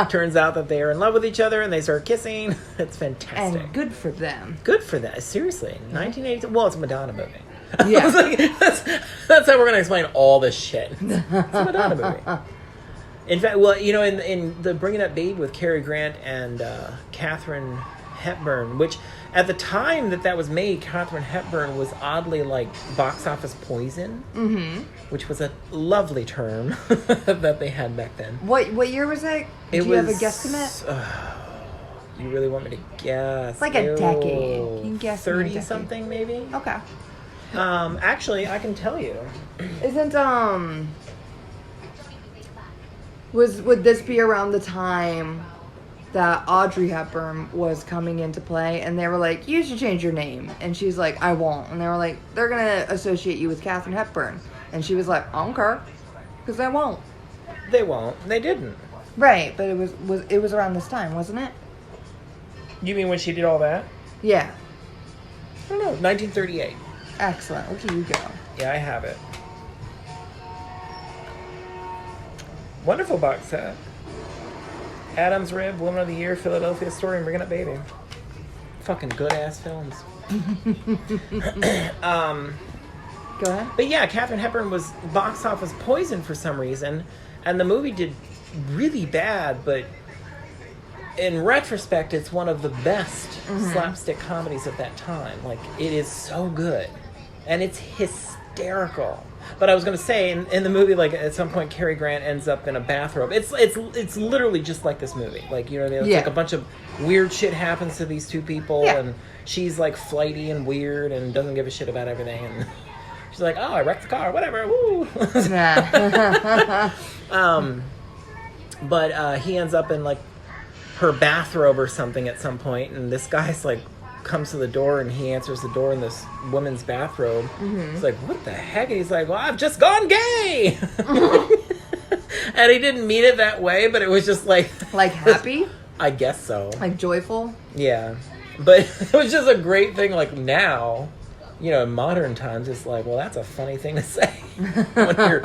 Turns out that they are in love with each other and they start kissing. It's fantastic. And good for them. Good for that. Seriously. 1980. Well, it's a Madonna movie. Yeah. That's how we're going to explain all this shit. It's a Madonna movie. In fact, well, you know, in the Bringing Up Babe with Cary Grant and Katharine Hepburn, which at the time that was made, Katharine Hepburn was oddly like box office poison, which was a lovely term that they had back then. What year was it? Do you have a guesstimate? You really want me to guess? It's like a decade. You can guess 30 something maybe? Okay. Actually, I can tell you. Isn't would this be around the time that Audrey Hepburn was coming into play, and they were like, you should change your name, and she's like, I won't, and they were like, they're gonna associate you with Katharine Hepburn, and she was like, I don't care, because I won't. They won't. They didn't. Right, but it was around this time, wasn't it? You mean when she did all that? Yeah. I don't know. 1938. Excellent. Look at you go. Yeah, I have it. Wonderful box set. Adam's Rib, Woman of the Year, Philadelphia Story, and Bringing Up Baby. Fucking good ass films. Go ahead. But yeah, Katharine Hepburn was box office poison for some reason, and the movie did really bad, but in retrospect, it's one of the best slapstick comedies of that time. Like, it is so good. And it's hysterical. But I was going to say, in the movie, like, at some point, Cary Grant ends up in a bathrobe. It's literally just like this movie. Like, you know, it's like a bunch of weird shit happens to these two people, and she's, like, flighty and weird and doesn't give a shit about everything. And she's like, oh, I wrecked the car, whatever, woo! But he ends up in, like, her bathrobe or something at some point, and this guy's like comes to the door and he answers the door in this woman's bathrobe. Mm-hmm. He's like, what the heck? And he's like, well, I've just gone gay. And he didn't mean it that way, but it was just like happy, I guess so, like joyful. Yeah, but it was just a great thing. Like now, you know, in modern times, it's like, well, that's a funny thing to say when you're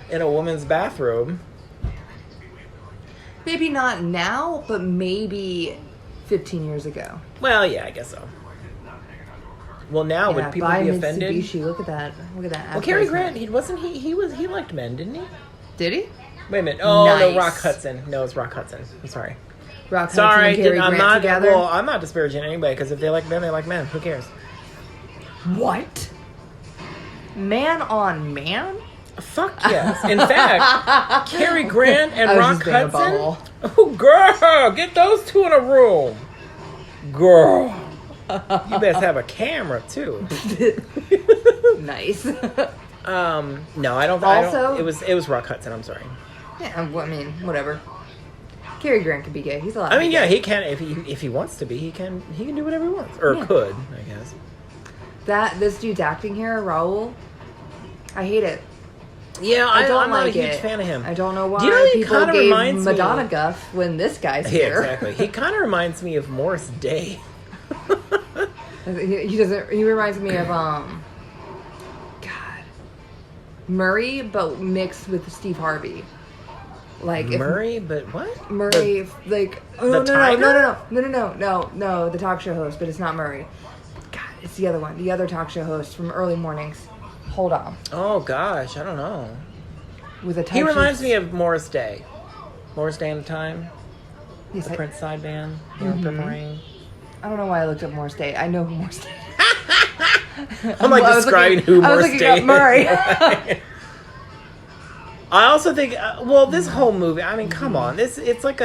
in a woman's bathrobe. Maybe not now, but maybe 15 years ago. Well, yeah, I guess so. Well, now would people be offended? Mitsubishi. Look at that. Look at that. Well, Cary Grant, he liked men, didn't he? Did he? Wait a minute. Oh, nice. No, Rock Hudson. No, it's Rock Hudson. I'm sorry. Rock Hudson and Cary Grant together? Well, I'm not disparaging anybody, because if they like men, they like men. Who cares? What? Man on man? Fuck yes. In fact, Cary Grant and Rock Hudson. Oh, girl, get those two in a room. Girl. You best have a camera, too. Nice. No, I don't. Also, it was Rock Hudson. I'm sorry. Yeah, I mean, whatever. Cary Grant can be gay. He's allowed. I mean, yeah, he can if he wants to be. He can do whatever he wants, or could, I guess. This dude's acting here, Raul. I hate it. Yeah, I'm not a huge fan of him. I don't know why. Do you know people gave Madonna guff when this guy's here. Exactly. He kind of reminds me of Morris Day. He doesn't. He reminds me of Murray, but mixed with Steve Harvey. Like Murray, but what? Murray, no, the talk show host, but it's not Murray. God, it's the other one, the other talk show host from early mornings. Hold on. Oh gosh, I don't know. With a he reminds me of Morris Day. Morris Day and the Time. The Prince side band. Purple Rain. I don't know why I looked up Morris Day. I know who Morris Day is. I'm like describing who Morris Day is. Murray. I also think, this whole movie, I mean, come on. It's like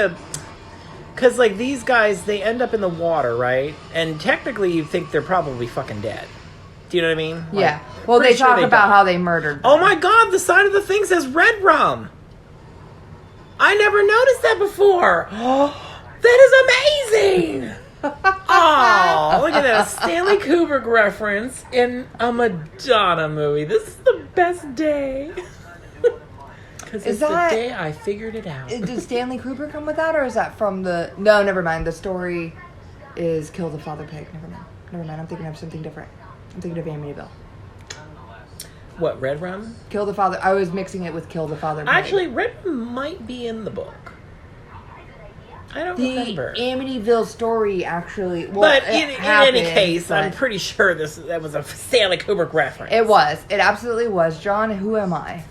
because like these guys, they end up in the water, right? And technically you think they're probably fucking dead. Do you know what I mean? Like, yeah. Well, they talk about how they murdered them. Oh my God, the side of the thing says red rum. I never noticed that before. That is amazing. Oh, look at that. Stanley Kubrick reference in a Madonna movie. This is the best day. Because it's the day I figured it out. Did Stanley Kubrick come with that, or is that from the... No, never mind. The story is Kill the Father Pig. Never mind. I'm thinking of something different. I'm thinking of Amityville. What, Red Rum? Kill the Father... I was mixing it with Kill the Father Pig. Actually, Red Rum might be in the book. I don't remember. The Amityville story, actually... Well, but in any case, I'm pretty sure that was a Stanley Kubrick reference. It was. It absolutely was. John, who am I?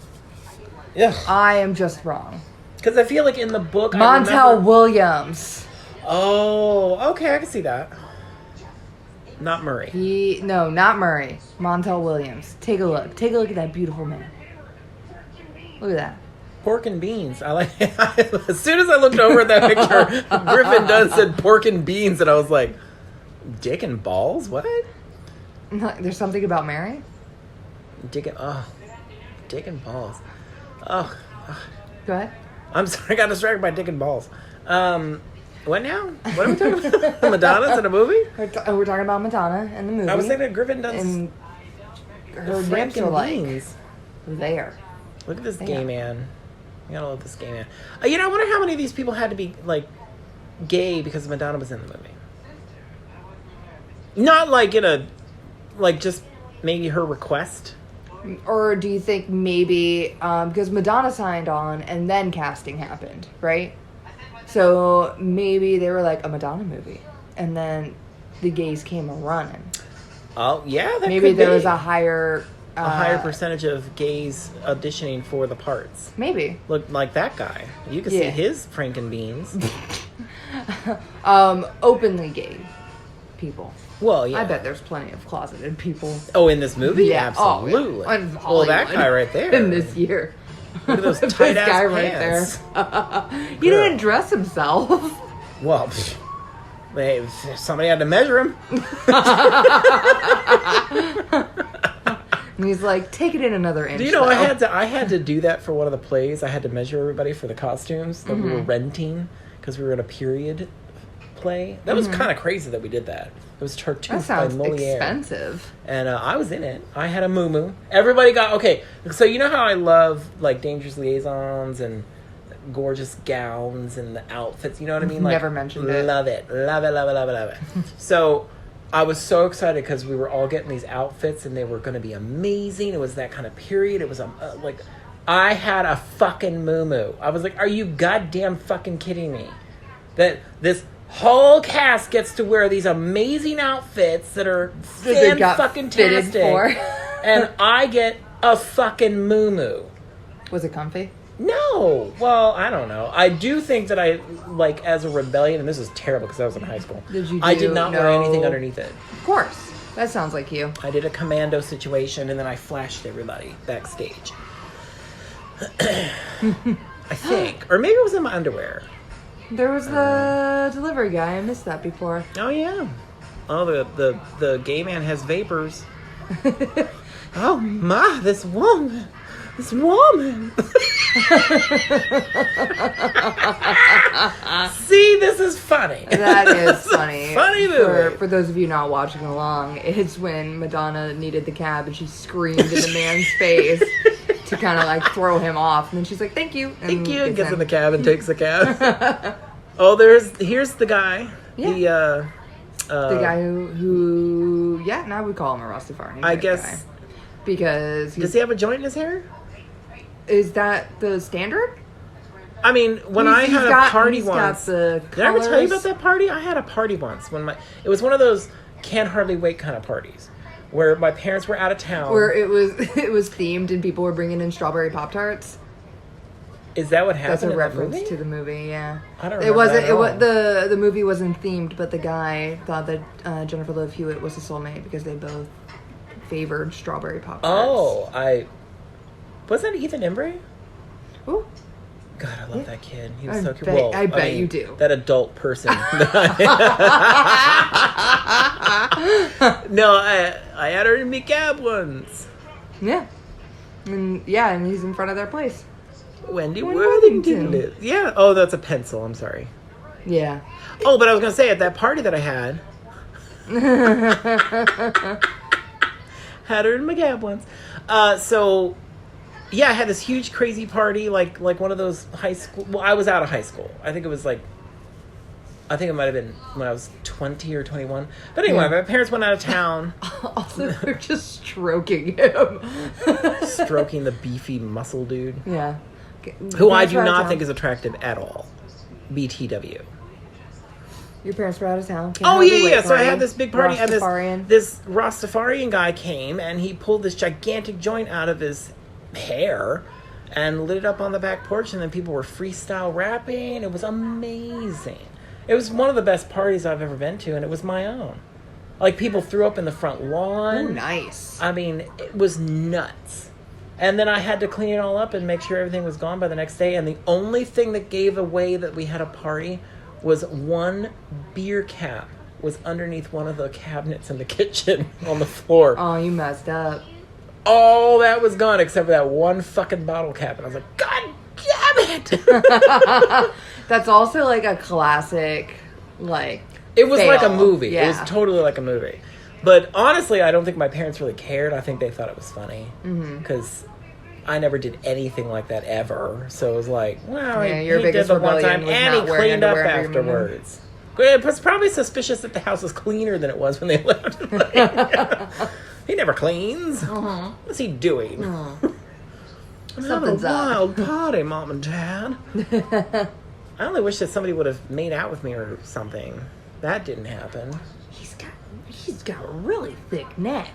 Yeah. I am just wrong. Because I feel like in the book... Montel Williams. Oh, okay. I can see that. Not Murray. No, not Murray. Montel Williams. Take a look. Take a look at that beautiful man. Look at that. Pork and beans. I like it. As soon as I looked over at that picture, Griffin Dunn said pork and beans, and I was like, dick and balls? What? There's something about Mary? Dick and balls. Oh. Go ahead. I'm sorry, I got distracted by dick and balls. What now? What are we talking about? Madonna's in a movie? We're talking about Madonna in the movie. I was thinking of Griffin Dunn's... And her names are like... There. Look at this gay man. I gotta love this gay man. I wonder how many of these people had to be, like, gay because Madonna was in the movie. Not, like, just maybe her request. Or do you think maybe, because Madonna signed on and then casting happened, right? So maybe they were like, a Madonna movie. And then the gays came a-running. Oh, yeah, that maybe could there be. was a higher percentage of gays auditioning for the parts. Maybe. Look like that guy. You can see his Franken beans. Openly gay people. Well, yeah. I bet there's plenty of closeted people. Oh, in this movie? Yeah. Absolutely. Oh, yeah. Well, that guy right there. In this year. Look at those tight ass guy pants. right there. He didn't dress himself. Well, hey, somebody had to measure him. And he's like, take it in another inch. Do you know, I had to do that for one of the plays. I had to measure everybody for the costumes that we were renting. because we were in a period play. That was kind of crazy that we did that. It was Tartuffe by That sounds Moliere. expensive. And I was in it. I had a muumuu. Everybody got... Okay, so you know how I love, like, Dangerous Liaisons and gorgeous gowns and the outfits? You know what I mean? Like, Never mentioned it. Love it. Love it, love it, love it, love it. So I was so excited because we were all getting these outfits and they were going to be amazing. It was that kind of period. It was, like... I had a fucking muumuu. I was like, are you goddamn fucking kidding me? That this... whole cast gets to wear these amazing outfits that are fan-fucking-tastic. And I get a fucking muumuu. Was it comfy? No. Well, I don't know. I do think that I, like, as a rebellion, and this is terrible because I was in high school. I did not wear anything underneath it. Of course. That sounds like you. I did a commando situation, and then I flashed everybody backstage. I think. Or maybe it was in my underwear. There was the delivery guy. I missed that before. Oh, yeah. Oh, the gay man has vapors. Oh, my, this woman. This woman. See, this is funny. That is funny. Funny movie. For those of you not watching along, it's when Madonna needed the cab and she screamed in the man's face to kind of like throw him off. And then she's like, thank you. And thank you. Gets in the cab and takes the cab. Oh, here's the guy. Yeah. The guy who now we call him a Rastafarian. I guess. Guy. Because does he have a joint in his hair? Is that the standard? I mean, when I had a party once. Did I ever tell you about that party? I had a party once it was one of those can't hardly wait kind of parties where my parents were out of town. Where it was themed and people were bringing in strawberry Pop-Tarts. Is that what happened? That's a reference to the movie, yeah. I don't remember the movie wasn't themed, but the guy thought that Jennifer Love Hewitt was a soulmate because they both favored strawberry Pop-Tarts. Oh, was that Ethan Embry? Ooh. God, I love that kid. He was so cute. I bet you do. That adult person. No, I had her in my cab once. Yeah. And he's in front of their place. Wendy Worthington. Yeah. Oh, that's a pencil. I'm sorry. Yeah. Oh, but I was going to say, at that party that I had, had her in my cab once. So, yeah, I had this huge, crazy party, like one of those high school... Well, I was out of high school. I think it might have been when I was 20 or 21. But anyway, my parents went out of town. Also, they're just stroking him. Stroking the beefy muscle dude. Yeah. Who I do not think is attractive at all. BTW. Your parents were out of town. Oh, yeah. So I had this big party, and Rastafarian. this Rastafarian guy came, and he pulled this gigantic joint out of his hair and lit it up on the back porch, and then people were freestyle rapping. It was amazing. It was one of the best parties I've ever been to, and it was my own. Like, people threw up in the front lawn. Oh, nice. I mean, it was nuts. And then I had to clean it all up and make sure everything was gone by the next day. And the only thing that gave away that we had a party was one beer cap was underneath one of the cabinets in the kitchen on the floor. Oh, you messed up. All that was gone except for that one fucking bottle cap. And I was like, God damn it! That's also like a classic, like, it was fail. Like a movie. Yeah. It was totally like a movie. But honestly, I don't think my parents really cared. I think they thought it was funny. Because I never did anything like that ever. So it was like, well, he did the one time. And he cleaned up afterwards. It was probably suspicious that the house was cleaner than it was when they left. He never cleans. What's he doing? Something's a wild up. party, Mom and Dad. I only wish that somebody would have made out with me or something. That didn't happen. He's got a really thick neck.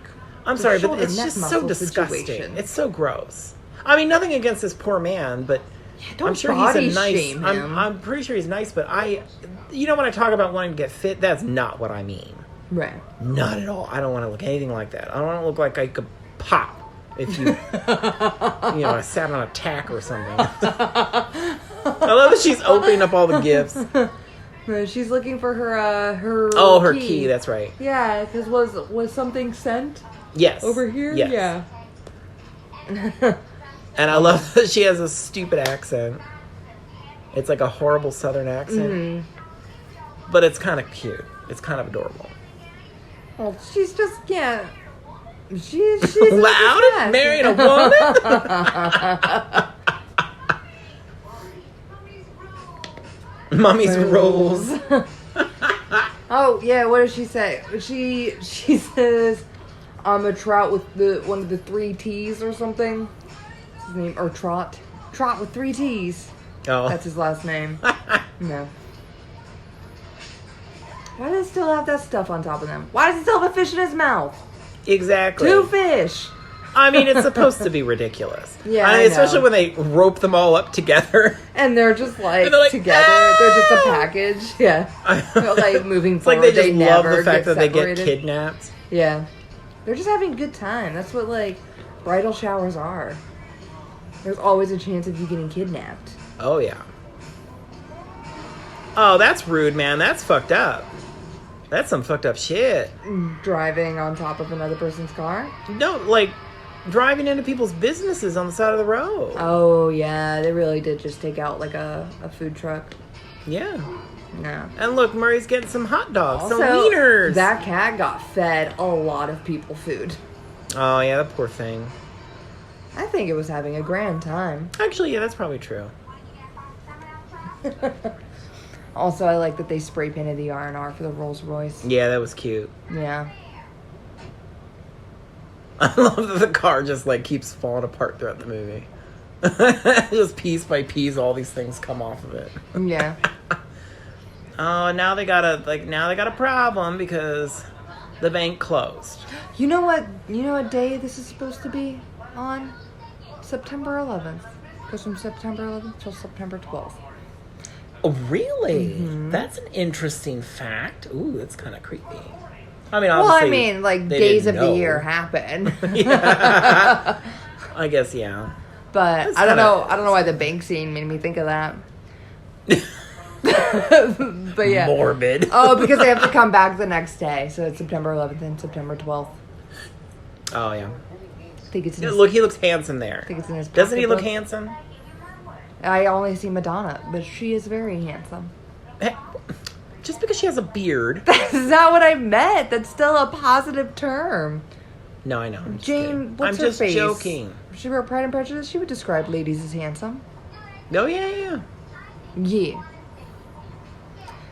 I'm sorry, but it's just so disgusting. Situation. It's so gross. I mean, nothing against this poor man, but I'm sure he's a nice. I'm pretty sure he's nice, but when I talk about wanting to get fit, that's not what I mean. Right. Not at all. I don't want to look anything like that. I don't want to look like I could pop if you, I sat on a tack or something. I love that she's opening up all the gifts. She's looking for her her key. key. That's right. Yeah, because was something sent? Yes. Over here? Yes. Yeah. And I love that she has a stupid accent. It's like a horrible Southern accent. Mm-hmm. But it's kind of cute. It's kind of adorable. Well, she's just, yeah. She's loud and married a woman? Mommy's rules. Oh, yeah, what does she say? She says, I'm a trout with one of the 3 T's or something. What's his name? Or Trot. Trot with 3 T's. Oh. That's his last name. No. Why does it still have that stuff on top of them? Why does it still have a fish in his mouth? Exactly. 2 fish. I mean, it's supposed to be ridiculous. Yeah, I mean, especially when they rope them all up together. And they're just like, they're like together. ah! They're just a package. Yeah. They're like moving it's forward. like they just love the fact that separated. they get kidnapped. Yeah. They're just having a good time. That's what, like, bridal showers are. There's always a chance of you getting kidnapped. Oh, yeah. Oh, that's rude, man. That's fucked up. That's some fucked up shit. Driving on top of another person's car? No, like, driving into people's businesses on the side of the road. Oh, yeah. They really did just take out, like, a food truck. Yeah. No. And look, Murray's getting some hot dogs, Also, some wieners. That cat got fed a lot of people food. Oh, yeah, that poor thing. I think it was having a grand time. Actually, yeah, that's probably true. Also, I like that they spray painted the R&R for the Rolls Royce. Yeah, that was cute. Yeah. I love that the car just, like, keeps falling apart throughout the movie. Just piece by piece, all these things come off of it. Yeah. Oh, now they got a problem because the bank closed. You know what day this is supposed to be on? September 11th. Goes from September 11th till September 12th. Oh, really? Mm-hmm. That's an interesting fact. Ooh, that's kind of creepy. I mean, Well, obviously, I mean, like, they days of didn't know. the year happen. Yeah. I guess, yeah. But That's I don't kinda- know why the bank scene made me think of that. But yeah. Morbid. Oh, because they have to come back the next day. So it's September 11th and September 12th. Oh, yeah. I think it's in his, Look, he looks handsome there. I think it's in his Doesn't he look pocketbook. handsome? I only see Madonna, but she is very handsome. Hey, just because she has a beard. That's not what I meant. That's still a positive term. No, I know. I'm just Jane, kidding. what's I'm her just face? joking. If she wrote Pride and Prejudice, she would describe ladies as handsome. Oh, yeah. Yeah.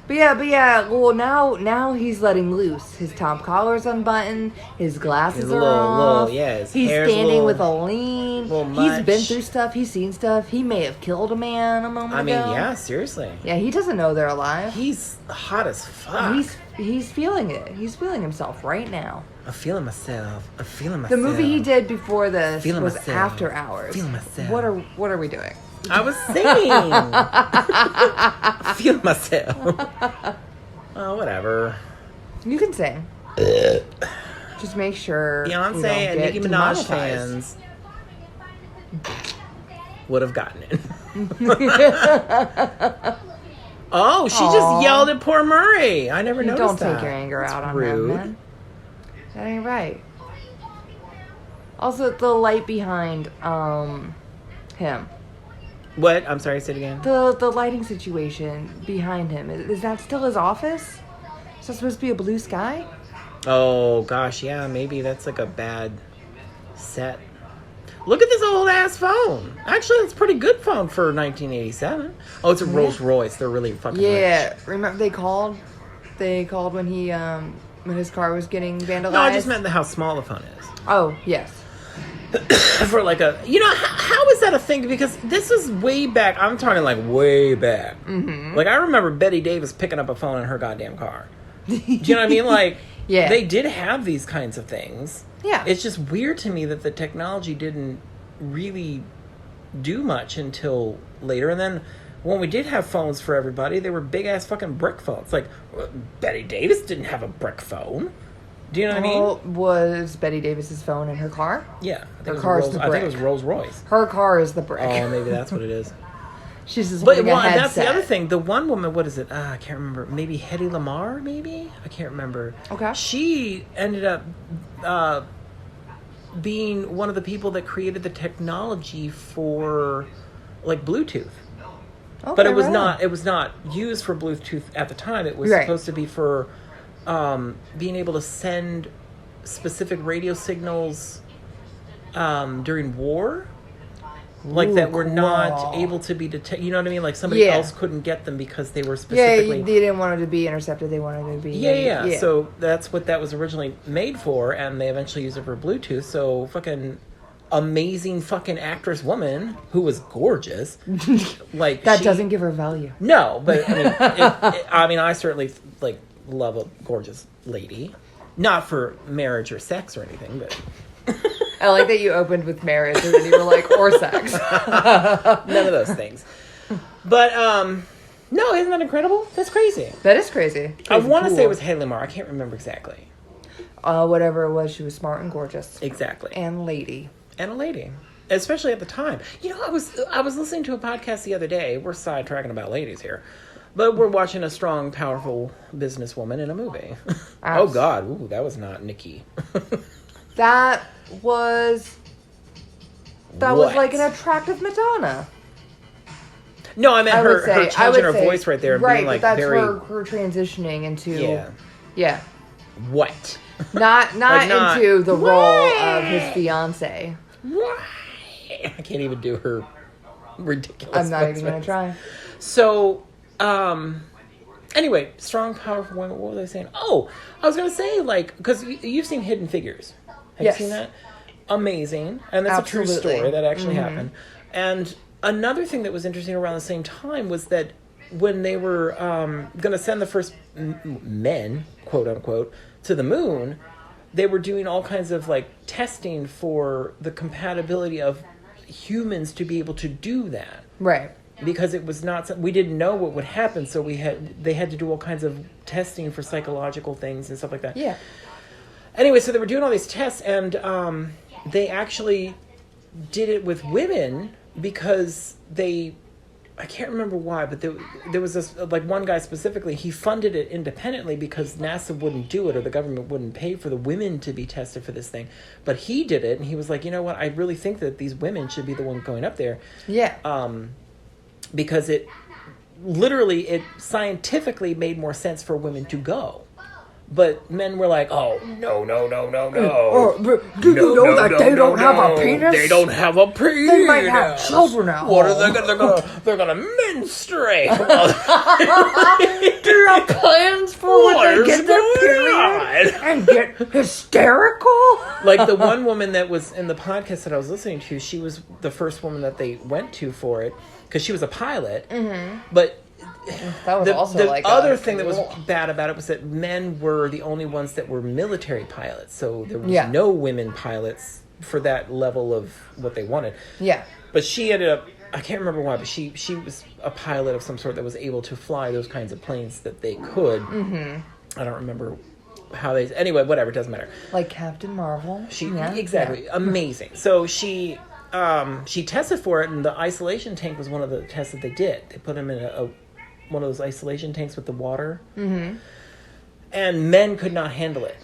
But yeah, well, now he's letting loose. His top collar's unbuttoned, his glasses His are little- off, his he's hair's standing a with a little lean, he's much. been through stuff, he's seen stuff, he may have killed a man a moment I mean, ago. yeah, seriously. Yeah, he doesn't know they're alive. He's hot as fuck. He's feeling it. He's feeling himself right now. I'm feeling myself. The movie he did before this Feeling was myself. After Hours. Feeling myself. What are we doing? I was singing. I feel myself. Oh, whatever. You can sing. Just make sure we Beyonce don't and get Nicki Minaj demonetized. fans would have gotten it. Oh, she Aw. just yelled at poor Murray. I never You noticed don't that. take your anger That's out on rude. him, man. That ain't right. Also, the light behind him. What? I'm sorry, say it again. The lighting situation behind him. Is that still his office? Is that supposed to be a blue sky? Oh, gosh, yeah, maybe that's like a bad set. Look at this old ass phone. Actually, it's a pretty good phone for 1987. Oh, it's a Rolls Royce. They're really fucking Yeah. rich. Remember they called when he when his car was getting vandalized? No, I just meant how small the phone is. Oh, yes. For like a, how is that a thing? Because this is way back. I'm talking like way back. Mm-hmm. Like I remember Betty Davis picking up a phone in her goddamn car. Do you know what I mean? Like, Yeah. they did have these kinds of things. Yeah. It's just weird to me that the technology didn't really do much until later. And then when we did have phones for everybody, they were big ass fucking brick phones. Like Betty Davis didn't have a brick phone. Do you know what I mean? Was Betty Davis's phone in her car? Yeah. Her car's the I think brick. it was Rolls Royce. Her car is the brick. Oh, maybe that's what it is. She's just But holding a headset. that's the other thing. The one woman, what is it? I can't remember. Maybe Hedy Lamarr, maybe? I can't remember. Okay. She ended up being one of the people that created the technology for, like, Bluetooth. Okay, but it was right not. on. It was not used for Bluetooth at the time. It was Right. supposed to be for being able to send specific radio signals during war. Like, that were not able to be detected. You know what I mean? Like, somebody else couldn't get them because they were specifically... Yeah, they didn't want it to be intercepted. They wanted it to be... Yeah. So that's what that was originally made for, and they eventually used it for Bluetooth. So fucking amazing fucking actress woman who was gorgeous. Like, that doesn't give her value. No, but I mean, I certainly like love a gorgeous lady. Not for marriage or sex or anything, but... I like that you opened with marriage and then you were like, or sex. None of those things. But, no, isn't that incredible? That's crazy. That is crazy. I want to say it was Haley Marr. I can't remember exactly. Whatever it was, she was smart and gorgeous. Exactly. And lady. And a lady. Especially at the time. You know, I was listening to a podcast the other day. We're sidetracking about ladies here. But we're watching a strong, powerful businesswoman in a movie. Oh, God. Ooh, that was not Nikki. That was like an attractive Madonna. No, I meant her changing her voice right there. Right, being like but that's very... her transitioning into... Yeah. What? Not into the role of his fiancé. Why? I can't even do her ridiculous I'm not even going to try. So, anyway, strong, powerful women. What was I saying? Oh, I was going to say, like, because you've seen Hidden Figures. Have you seen that? Amazing. And that's a true story that actually happened. And another thing that was interesting around the same time was that when they were going to send the first men, quote unquote, to the moon, they were doing all kinds of like testing for the compatibility of humans to be able to do that. Right. Because it was not, we didn't know what would happen, so they had to do all kinds of testing for psychological things and stuff like that. Yeah. Anyway, so they were doing all these tests, and they actually did it with women because I can't remember why, but there was this, like, one guy specifically, he funded it independently because NASA wouldn't do it or the government wouldn't pay for the women to be tested for this thing. But he did it, and he was like, you know what, I really think that these women should be the one going up there. Yeah. Because it scientifically made more sense for women to go. But men were like, oh, no. Do you know that they don't have a penis? They don't have a penis. They might have children at home. What are they gonna? They're gonna menstruate. Do you have plans for when they get their period and get hysterical? Like the one woman that was in the podcast that I was listening to, she was the first woman that they went to for it because she was a pilot. Mm-hmm. But that was the other thing that was bad about it was that men were the only ones that were military pilots. So there was no women pilots for that level of what they wanted. Yeah. But she ended up, I can't remember why, but she was a pilot of some sort that was able to fly those kinds of planes that they could. Mm-hmm. I don't remember how they... Anyway, whatever, it doesn't matter. Like Captain Marvel. Exactly. Yeah. Amazing. So she tested for it, and the isolation tank was one of the tests that they did. They put him in one of those isolation tanks with the water. Mm-hmm. And men could not handle it.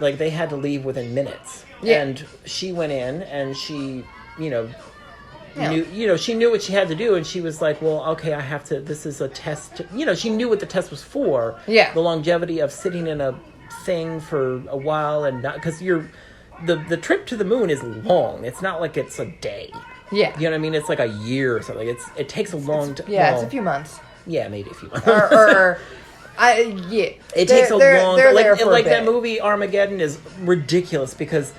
Like, they had to leave within minutes. Yeah. And she went in, and she, knew she knew what she had to do, and she was like, well, okay, I have to, this is a test. She knew what the test was for. Yeah. The longevity of sitting in a thing for a while, and not, because the trip to the moon is long. It's not like it's a day. Yeah. You know what I mean? It's like a year or something. It takes a long time. Yeah, it's a few months. Yeah, maybe a few months. It takes a long... Like that movie Armageddon is ridiculous because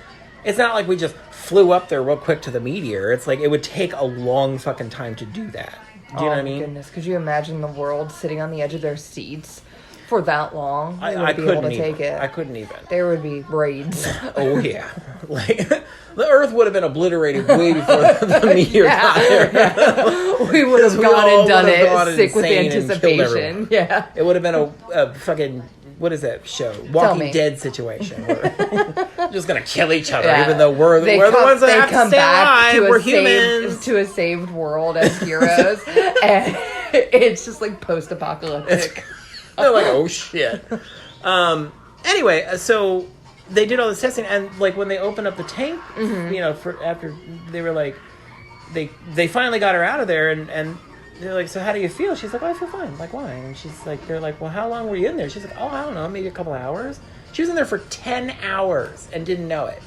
it's not like we just flew up there real quick to the meteor. It's like it would take a long fucking time to do that. Do you know what I mean? Oh, goodness. Could you imagine the world sitting on the edge of their seats for that long? I couldn't even. I couldn't even. There would be raids. Oh, yeah. Like... The Earth would have been obliterated way before the meteor got there. Yeah. We would have gone and done it, sick with anticipation. Yeah. It would have been a fucking, what is that show? Walking Dead situation. We're just going to kill each other, even though we're the ones that have to stay alive. We're humans. To a saved world as heroes. And it's just like post-apocalyptic. They're like, oh, shit. Anyway, so... They did all this testing, and like when they opened up the tank, mm-hmm. For after they were like, they finally got her out of there, and they're like, so how do you feel? She's like, oh, I feel fine. Like, why? And she's like, they're like, well, how long were you in there? She's like, oh, I don't know, maybe a couple hours. She was in there for 10 hours and didn't know it.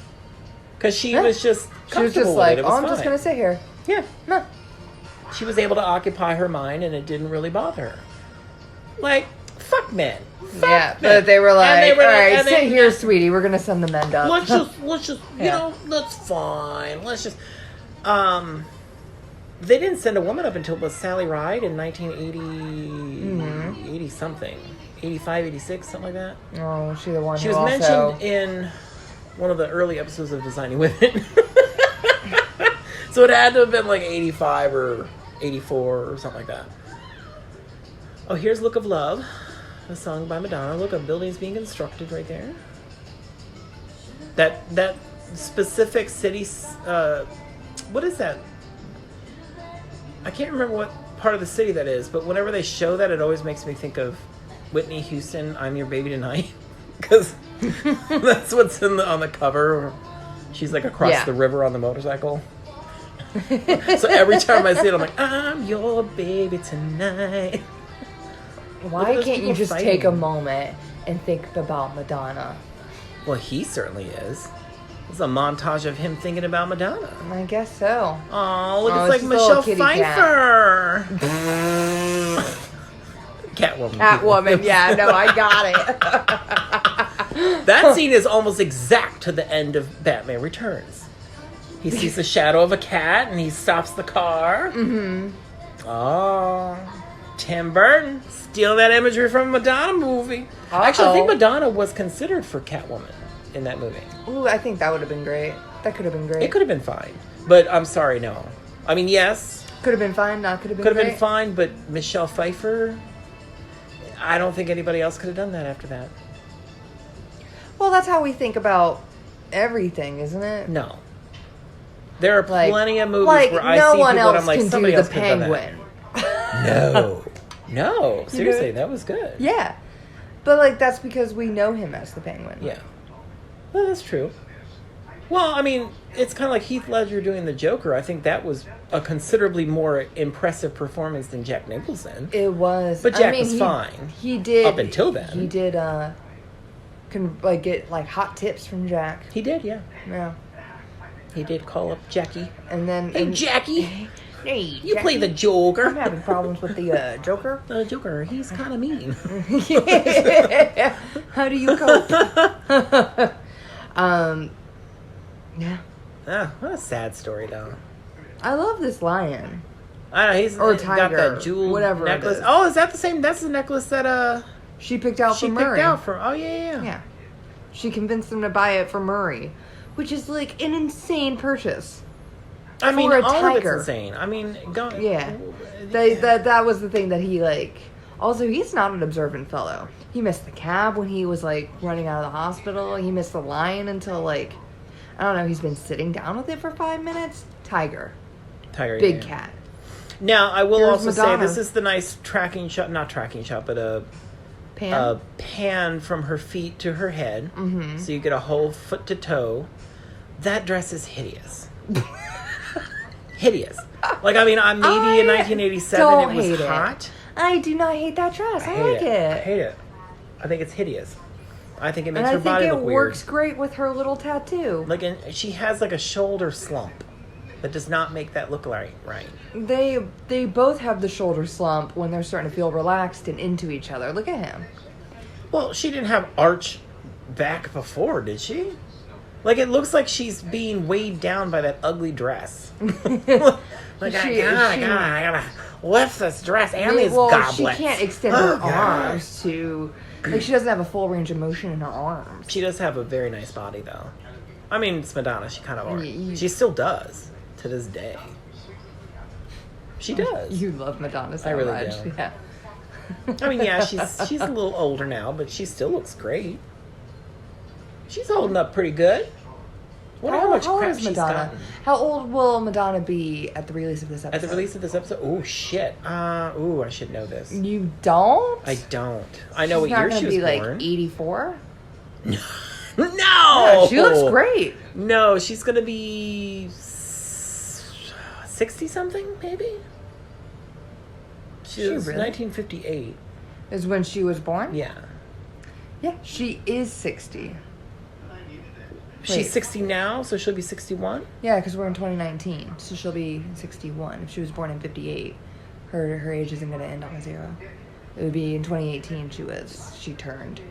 Because she was just comfortable she was just like, with it. It was I'm just going to sit here. Yeah. No. She was able to occupy her mind, and it didn't really bother her. Like, fuck men. Yeah, but they were like, all right, sit here, sweetie. We're going to send the men up. Let's just, you know, that's fine. Let's just, they didn't send a woman up until it was Sally Ride in 1980, 80 something. 85, 86, something like that. Oh, she the one She was mentioned in one of the early episodes of Designing Women. So it had to have been like 85 or 84 or something like that. Oh, here's Look of Love, a song by Madonna. Look, a building's being constructed right there. That specific city, what is that? I can't remember what part of the city that is, but whenever they show that, it always makes me think of Whitney Houston, I'm Your Baby Tonight. Because that's what's on the cover. She's like across the river on the motorcycle. So every time I see it, I'm like, I'm your baby tonight. Why can't you just take a moment and think about Madonna? Well, he certainly is. It's a montage of him thinking about Madonna. I guess so. Oh, look, it's like Michelle Pfeiffer. Catwoman, yeah, no, I got it. That scene is almost exact to the end of Batman Returns. He sees the shadow of a cat and he stops the car. Mm-hmm. Oh, Tim Burton stealing that imagery from a Madonna movie. Uh-oh. Actually, I think Madonna was considered for Catwoman in that movie. Ooh, I think that would have been great. That could have been great. It could have been fine, but I'm sorry, no. I mean, yes. Could have been fine, not could have been Could have been fine, but Michelle Pfeiffer, I don't think anybody else could have done that after that. Well, that's how we think about everything, isn't it? No. There are plenty of movies where I see people and I'm like, somebody else could have done that. No. Seriously, that was good. Yeah. But, like, that's because we know him as the Penguin. Yeah. Well, that's true. Well, I mean, it's kind of like Heath Ledger doing the Joker. I think that was a considerably more impressive performance than Jack Nicholson. It was. But Jack was fine. He did. Up until then. He did, get, like, hot tips from Jack. He did, yeah. Yeah. He did call up Jackie. And then... Hey, Jackie! Hey, you play the Joker. I'm having problems with the Joker. The Joker, he's kind of mean. Yeah. How do you cope? Yeah. Ah, what a sad story, though. I love this lion. I know, he's or tiger, got that jewel whatever necklace. It is. Oh, is that the same? That's the necklace that she picked out for Murray. Oh yeah. Yeah. She convinced him to buy it for Murray, which is like an insane purchase. I mean, a all tiger. of it's insane. I mean, yeah. That was the thing that he like. Also, he's not an observant fellow. He missed the cab when he was like running out of the hospital. He missed the lion until like, I don't know. He's been sitting down with it for 5 minutes. Tiger. Big cat. Now, I will Here's also Madonna. say this is the nice not tracking shot, but a pan from her feet to her head. Mm-hmm. So you get a whole foot to toe. That dress is hideous. Hideous. Like, I mean, maybe in 1987 it was hot. I do not hate that dress. I like it. I hate it. I think it's hideous. I think it makes her body look weird. I think it works great with her little tattoo. Like, she has like a shoulder slump that does not make that look right. They both have the shoulder slump when they're starting to feel relaxed and into each other. Look at him. Well, she didn't have arch back before, did she? Like, it looks like she's being weighed down by that ugly dress. Like, I gotta lift this dress and these goblets. She can't extend her arms to... Like, she doesn't have a full range of motion in her arms. She does have a very nice body, though. I mean, it's Madonna. She kind of... She still does, to this day. She does. You love Madonna so much. I really much. do. Yeah. I mean, yeah, she's a little older now, but she still looks great. She's holding up pretty good. Wonder how much crap she's gotten. How old will Madonna be at the release of this episode? At the release of this episode? Oh, shit. I should know this. You don't? I don't. I know what year she was born. She's not going to be like 84? No! Yeah, she looks great. No, she's going to be 60-something, maybe? She was really? 1958. Is when she was born? Yeah. Yeah, she is 60. She's 60 now, so she'll be 61? Yeah, because we're in 2019, so she'll be 61. If she was born in 58, her age isn't going to end on a 0. It would be in 2018 she turned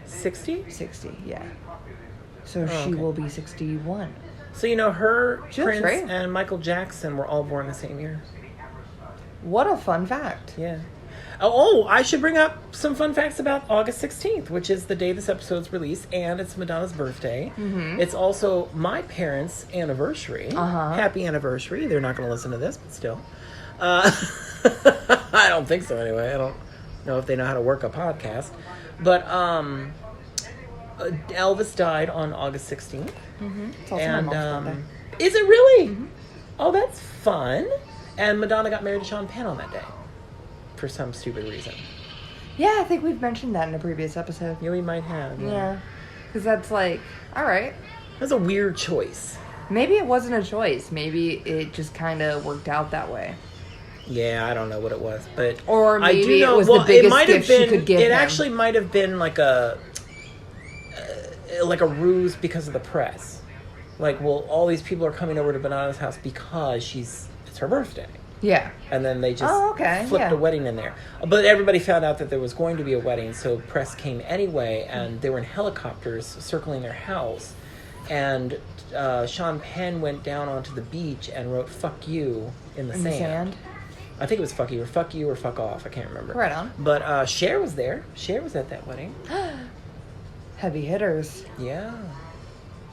60? 60, yeah. So she will be 61. So, her, Prince, great. and Michael Jackson were all born the same year. What a fun fact. Yeah. Oh, I should bring up some fun facts about August 16th, which is the day this episode's released, and it's Madonna's birthday. Mm-hmm. It's also my parents' anniversary. Happy anniversary. They're not going to listen to this, but still. I don't think so anyway. I don't know if they know how to work a podcast. But Elvis died on August 16th. Mm-hmm. It's also my mom's birthday. Is it really? Mm-hmm. Oh, that's fun. And Madonna got married to Sean Penn on that day. For some stupid reason. Yeah, I think we've mentioned that in a previous episode. Yeah, we might have. Yeah. Because that's like, all right. That's a weird choice. Maybe it wasn't a choice. Maybe it just kind of worked out that way. Yeah, I don't know what it was, but or maybe I do know, it was the biggest gift she could give him. Actually might have been like a ruse because of the press. Like, well, all these people are coming over to Madonna's house because it's her birthday. Yeah. And then they just flipped a wedding in there. But everybody found out that there was going to be a wedding, so press came anyway, and they were in helicopters circling their house. And Sean Penn went down onto the beach and wrote "fuck you" in the sand. I think it was "fuck you" or "fuck off." I can't remember. Right on. But Cher was there. Cher was at that wedding. Heavy hitters. Yeah.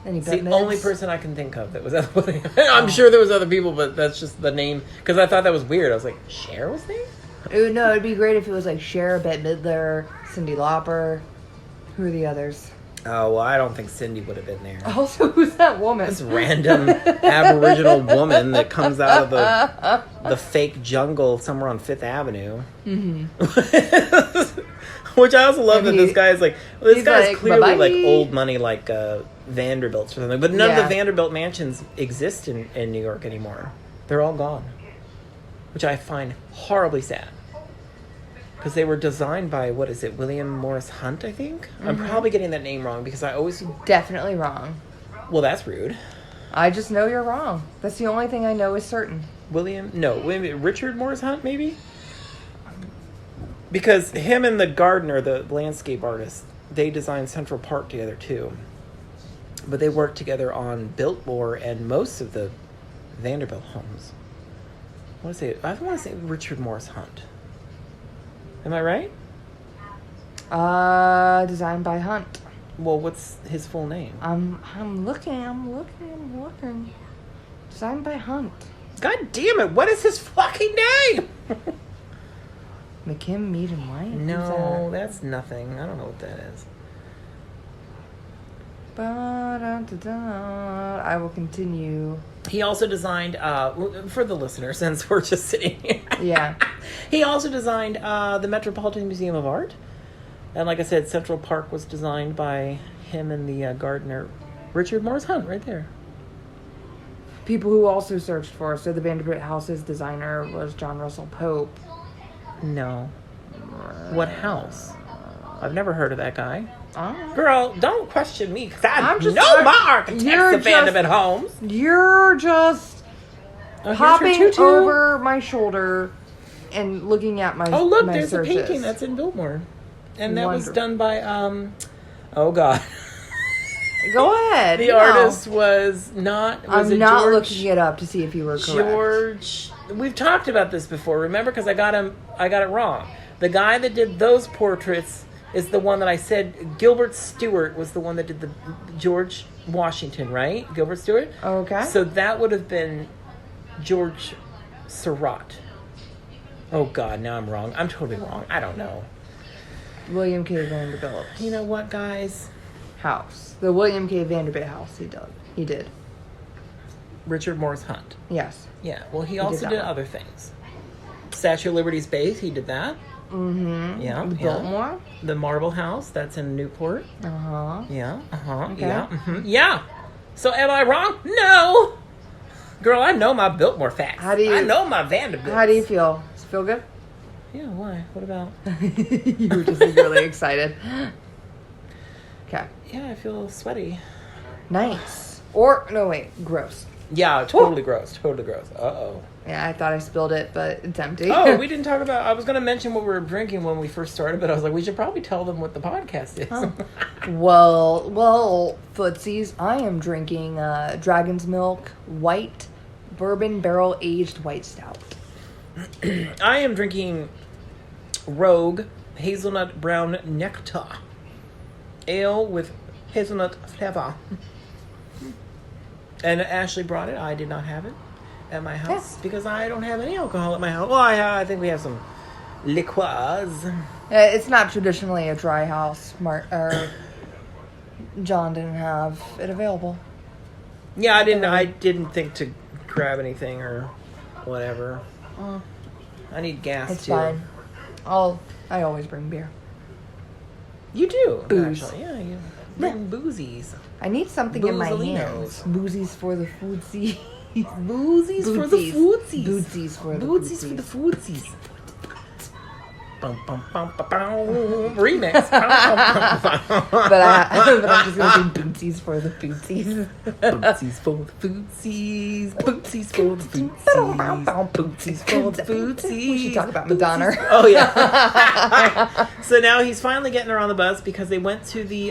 It's the only person I can think of that was at the wedding. I'm sure there was other people, but that's just the name. Because I thought that was weird. I was like, Cher was there? It'd be great if it was like Cher, Bette Midler, Cyndi Lauper. Who are the others? Oh, well, I don't think Cindy would have been there. Also, who's that woman? This random Aboriginal woman that comes out of the fake jungle somewhere on Fifth Avenue. Mm-hmm. Which I also love that this guy is like, well, this guy's like, clearly bye-bye. Like old money, like Vanderbilts or something. But none of the Vanderbilt mansions exist in New York anymore. They're all gone. Which I find horribly sad. Because they were designed by, William Morris Hunt, I think? Mm-hmm. I'm probably getting that name wrong because I always... Definitely wrong. Well, that's rude. I just know you're wrong. That's the only thing I know is certain. Richard Morris Hunt, maybe? Because him and the gardener, the landscape artist, they designed Central Park together, too. But they worked together on Biltmore and most of the Vanderbilt homes. I want to say Richard Morris Hunt. Am I right? Designed by Hunt. Well, what's his full name? I'm looking. Designed by Hunt. God damn it! What is his fucking name? McKim, Mead, and White? No, that's nothing. I don't know what that is. I will continue. He also designed, for the listener, since we're just sitting here. Yeah. He also designed the Metropolitan Museum of Art. And like I said, Central Park was designed by him and the gardener, Richard Morris Hunt, right there. People who also searched for, so the Vanderbilt House's designer was John Russell Pope. No. What house? I've never heard of that guy. Oh. Girl, don't question me, because I know my architects of Vanderbilt homes. You're just hopping over my shoulder and looking at my Oh, look, my there's searches. a painting that's in Biltmore. And that was done by, oh, God. Go ahead. The artist was not... I'm not looking it up to see if you were correct. We've talked about this before, remember? Because I got it wrong. The guy that did those portraits is the one that I said... Gilbert Stewart was the one that did the George Washington, right? Gilbert Stewart? Okay. So that would have been George Surratt. Oh, God, now I'm wrong. I'm totally wrong. I don't know. William K. Vanderbilt. You know what, guys? House. The William K. Vanderbilt house he did. Richard Morris Hunt. Yes. Yeah, well, he also did other things. Statue of Liberty's base, he did that. Mm-hmm. Yeah. Biltmore. The Marble House, that's in Newport. Uh-huh. Yeah, Okay. yeah. Mm-hmm. Yeah. So am I wrong? No! Girl, I know my Biltmore facts. I know my Vanderbilt. How do you feel? Does it feel good? Yeah, why? What about? You were just like, really excited. Okay. Yeah, I feel sweaty. Nice. Or, no, wait, gross. Yeah, totally gross. Totally gross. Uh-oh. Yeah, I thought I spilled it, but it's empty. Oh, we didn't talk about... I was going to mention what we were drinking when we first started, but I was like, we should probably tell them what the podcast is. Oh. Well, footsies, I am drinking Dragon's Milk White Bourbon Barrel Aged White Stout. I am drinking Rogue Hazelnut Brown Nectar. Ale with hazelnut flavor. And Ashley brought it. I did not have it at my house because I don't have any alcohol at my house. Well, I think we have some liqueurs. It's not traditionally a dry house. John didn't have it available. Yeah, I didn't think to grab anything or whatever. I need gas It's too. fine. I always bring beer. You do, Booze. actually. Yeah, you bring boozies. I need something in my Boozalinos. hands. Boozies for the foodsies. Boozies for the foodsies. Boozies for the Boozies for the foodsies. Bum, bum, bum, bum, bum. Remix. But I'm just going to do bootsies for the foodsies. Bootsies for the foodsies. Bootsies for the foodsies. Bootsies for the foodsies. We should talk about Madonna. Oh, yeah. So now he's finally getting her on the bus because they went to the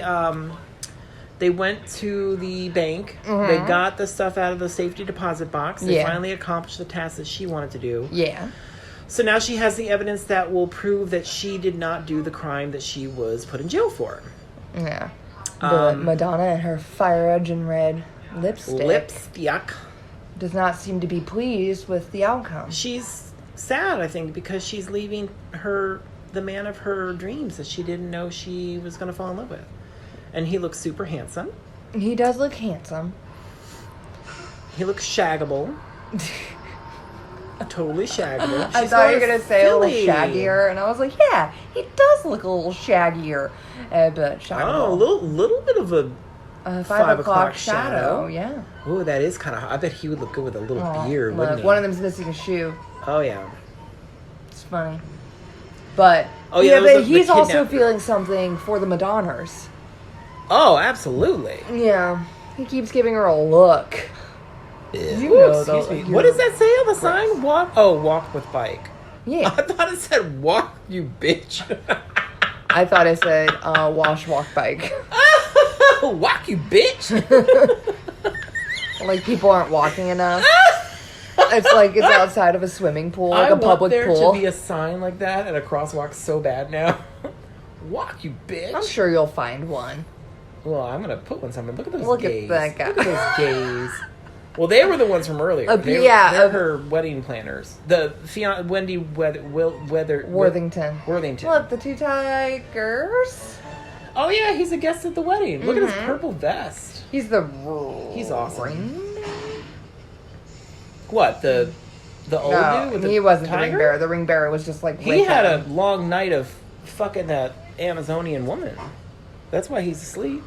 bank. Mm-hmm. They got the stuff out of the safety deposit box. They Yeah. finally accomplished the task that she wanted to do. Yeah. So now she has the evidence that will prove that she did not do the crime that she was put in jail for. Yeah. The Madonna and her fire engine red lipstick does not seem to be pleased with the outcome. She's sad, I think, because she's leaving the man of her dreams that she didn't know she was going to fall in love with. And he looks super handsome. He does look handsome. He looks shaggable. Totally shaggable. I thought you were going to say a little shaggier, and I was like, yeah, he does look a little shaggier. But shaggable. Oh, a little bit of a 5 o'clock shadow. Yeah. Oh, that is kind of hot. I bet he would look good with a little beard, Look, wouldn't he? one of them's missing a shoe. Oh, yeah. It's funny. But, Oh, yeah, but he's the also kidnapper. feeling something for the Madonners. Oh, absolutely. Yeah. He keeps giving her a look. You Ooh, know, excuse though, me. like, What does that say on the sign? Walk with bike. Yeah. I thought it said walk, you bitch. I thought it said wash, walk, bike. Walk, you bitch. Like people aren't walking enough. It's like it's outside of a swimming pool, like a public there pool. to be a sign like that at a crosswalk so bad now. Walk, you bitch. I'm sure you'll find one. Well, I'm going to put one somewhere. Look at those Look gays. at that guy. Look at those gays. Well, they were the ones from earlier. They're her wedding planners. The Wendy Worthington. Worthington. Look, the two tigers. Oh yeah, he's a guest at the wedding. Look at his purple vest. He's awesome. What the old dude with the he wasn't tiger? the ring bearer. The ring bearer was just like He had a long night of fucking that Amazonian woman. That's why he's asleep.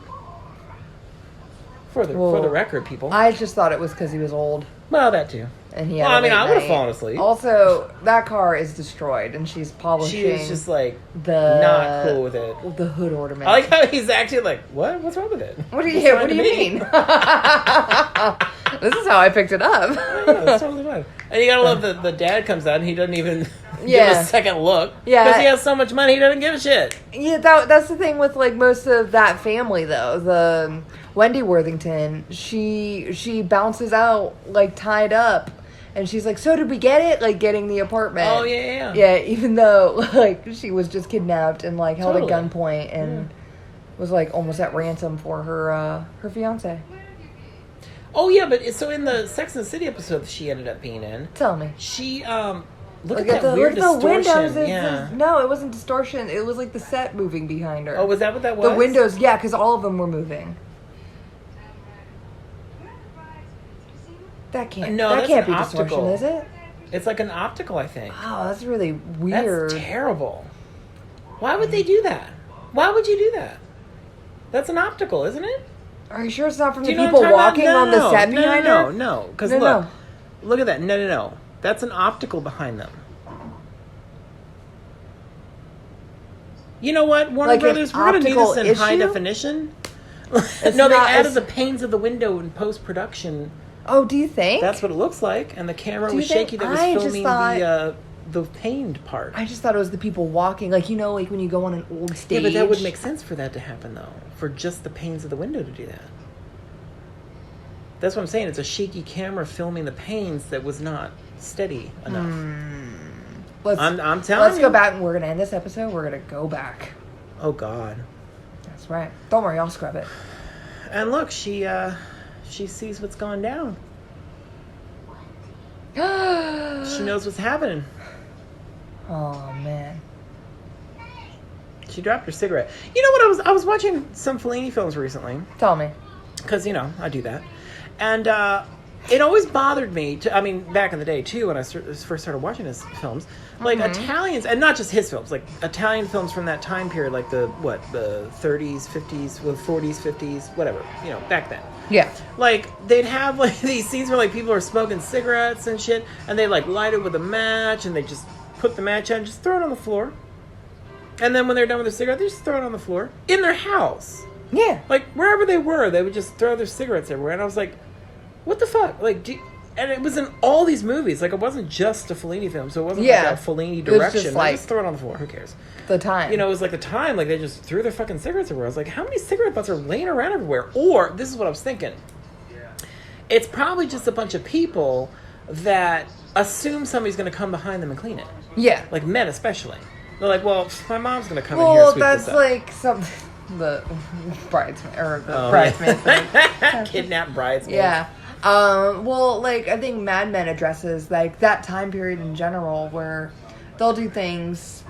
For the record, people. I just thought it was because he was old. Well, that too. And he. I would have fallen asleep. Also, that car is destroyed, and she's polishing. She was just like the not cool with it. The hood ornament. I like how he's actually like, what? What's wrong with it? What do you mean? This is how I picked it up. Yeah, it's totally fine. And you gotta love the dad comes out and he doesn't even give a second look. Yeah. Because he has so much money, he doesn't give a shit. Yeah, that's the thing with like most of that family though. The Wendy Worthington, she bounces out like tied up, and she's like, "So did we get it?" Like getting the apartment. Oh yeah. Yeah, even though like she was just kidnapped and like held at gunpoint and was like almost at ransom for her fiance. Oh yeah, but so in the Sex and the City episode that she ended up being in, Tell me. she look at that weird the distortion. windows. No, it wasn't distortion. It was like the set moving behind her. Oh, was that what that was? The windows, yeah, because all of them were moving. That can't be distortion, is it? It's like an optical, I think. Oh, that's really weird. That's terrible. Why would they do that? Why would you do that? That's an optical, isn't it? Are you sure it's not from Do the you know people what I'm talking walking about? on the set behind her? No. Because No. look at that. No. That's an optical behind them. You know what, Warner Like Brothers, we're going to do this in high issue? definition. No, they added the panes of the window in post-production. Oh, do you think? That's what it looks like. And the camera was think? shaky that was I just filming thought- the paned part. I just thought it was the people walking. Like, you know, like when you go on an old stage. Yeah, but that would make sense for that to happen, though. For just the panes of the window to do that. That's what I'm saying. It's a shaky camera filming the panes that was not steady enough. I'm telling you. Let's go back, and we're going to end this episode. We're going to go back. Oh, God. That's right. Don't worry, I'll scrub it. And look, she sees what's going down. She knows what's happening. Oh, man. She dropped her cigarette. You know what? I was watching some Fellini films recently. Tell me. Because, you know, I do that. And it always bothered me, back in the day, too, when I first started watching his films. Like, Italians, and not just his films, like, Italian films from that time period, like the 30s, 50s, 40s, 50s, whatever, you know, back then. Yeah. Like, they'd have, like, these scenes where, like, people are smoking cigarettes and shit, and they, like, light it with a match, and they just put the match out and just throw it on the floor. And then when they're done with their cigarette, they just throw it on the floor in their house. Yeah. Like, wherever they were, they would just throw their cigarettes everywhere. And I was like, what the fuck? Like, and it was in all these movies. Like, it wasn't just a Fellini film, so it wasn't like a Fellini direction. Just like, just throw it on the floor. Who cares? The time. You know, it was like the time. Like, they just threw their fucking cigarettes everywhere. I was like, how many cigarette butts are laying around everywhere? Or, this is what I was thinking. It's probably just a bunch of people that assume somebody's going to come behind them and clean it. Yeah. Like, men especially. They're like, well, my mom's going to come in here and sweep this up. Well, that's like some... The bridesmaid, or the bridesmaid thing. Kidnapped bridesmaid. Yeah. Well, like, I think Mad Men addresses, like, that time period in general where they'll do things...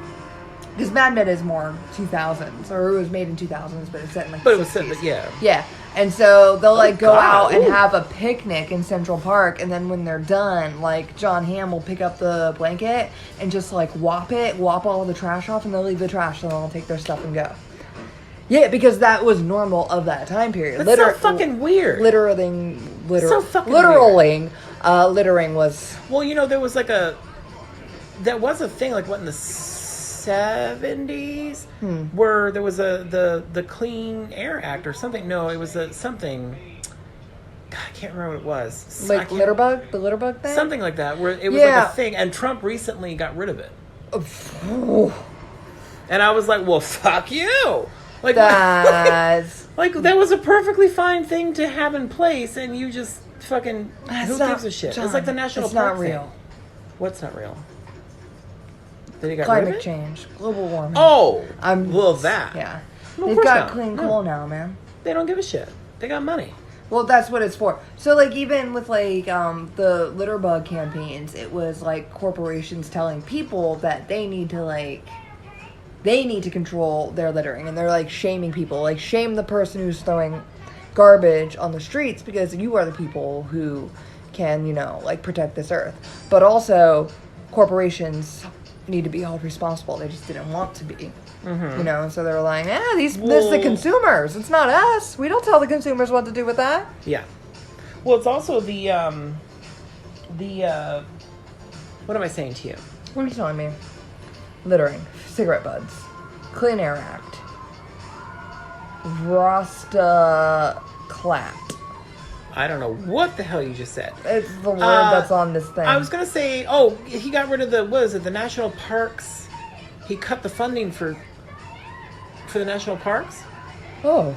Because Mad Men is more 2000s, or it was made in 2000s, but it's set in, like, But it the was 60s. set, yeah. Yeah. And so they'll, like, go out and Ooh. have a picnic in Central Park, and then when they're done, like, John Hamm will pick up the blanket and just, like, wop all the trash off, and they'll leave the trash, and they'll take their stuff and go. Yeah, because that was normal of that time period. That's so fucking weird. Littering So fucking littering was... Well, you know, there was a thing, like, what, in the 70s? Where there was the Clean Air Act or something. No, it was something... God, I can't remember what it was. Like Litterbug? The Litterbug thing? Something like that, where it was like a thing, and Trump recently got rid of it. And I was like, well, fuck you! Like, that's... like, that was a perfectly fine thing to have in place, and you just fucking... Who gives a shit? John, it's like the national it's park not real. thing. What's not real? That he got Climate rid of it? change. Global warming. Oh! Well, that. Yeah. Well, of They've course got not. clean No. coal now, man. They don't give a shit. They got money. Well, that's what it's for. So, like, even with, like, the Litterbug campaigns, it was, like, corporations telling people that they need to control their littering. And they're, like, shaming people. Like, shame the person who's throwing garbage on the streets because you are the people who can, you know, like, protect this earth. But also, corporations need to be held responsible. They just didn't want to be. Mm-hmm. You know, so they were like, it's the consumers. It's not us. We don't tell the consumers what to do with that. Yeah. Well, it's also the what am I saying to you? What are you telling me? Littering. Cigarette butts. Clean Air Act. Rasta clap. I don't know what the hell you just said. It's the word that's on this thing. I was going to say, he got rid of the national parks. He cut the funding for the national parks. Oh.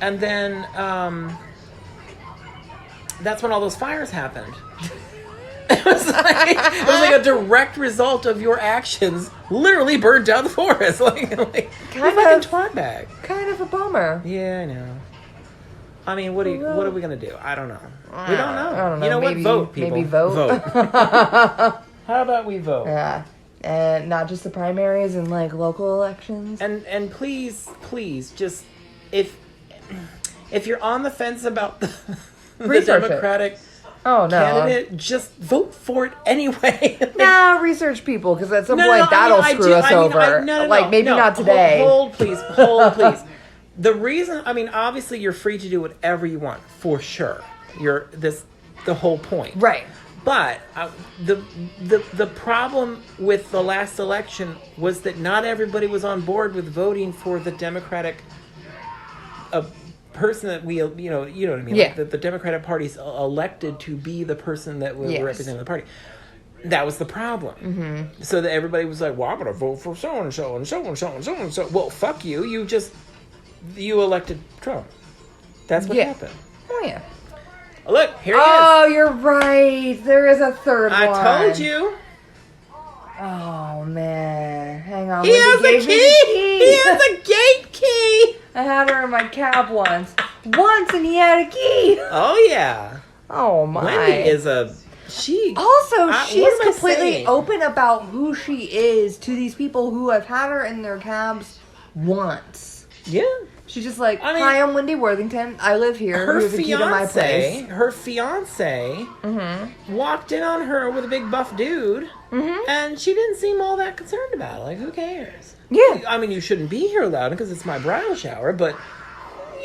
And then that's when all those fires happened. It was like a direct result of your actions. Literally burned down the forest. Like kind fucking of twat bag. Kind of a bummer. Yeah, I know. I mean, what are we gonna do? I don't know. We don't know. I don't know. You know Maybe, what? Vote, people. Maybe vote. How about we vote? Yeah. And not just the primaries and like local elections. And please, just if you're on the fence about the Democratic candidate, just vote for it anyway. Research people, because at some point that'll screw us over. Maybe not today. Hold, please. The reason, obviously you're free to do whatever you want, for sure. The whole point. Right. But the problem with the last election was that not everybody was on board with voting for the Democratic person that we, you know what I mean? Yeah. Like the Democratic Party's elected to be the person that will represent the party. That was the problem. Mm-hmm. So that everybody was like, well, I'm going to vote for so-and-so and so-and-so and so-and-so. Well, fuck you. You elected Trump. That's what happened. Oh, yeah. Look, here he is. Oh, you're right. There is a third one. I told you. Oh, man. Hang on. He has a key. He has a gate key. I had her in my cab once, and he had a key. Oh, yeah. Oh, my. Wendy is she's completely open about who she is to these people who have had her in their cabs once. Yeah. She's just like, hi, I'm Wendy Worthington. I live here. Here's the key to my place. Her fiance walked in on her with a big buff dude, and she didn't seem all that concerned about it. Like, who cares? Yeah. I mean, you shouldn't be here, Loudon, because it's my bridal shower, but,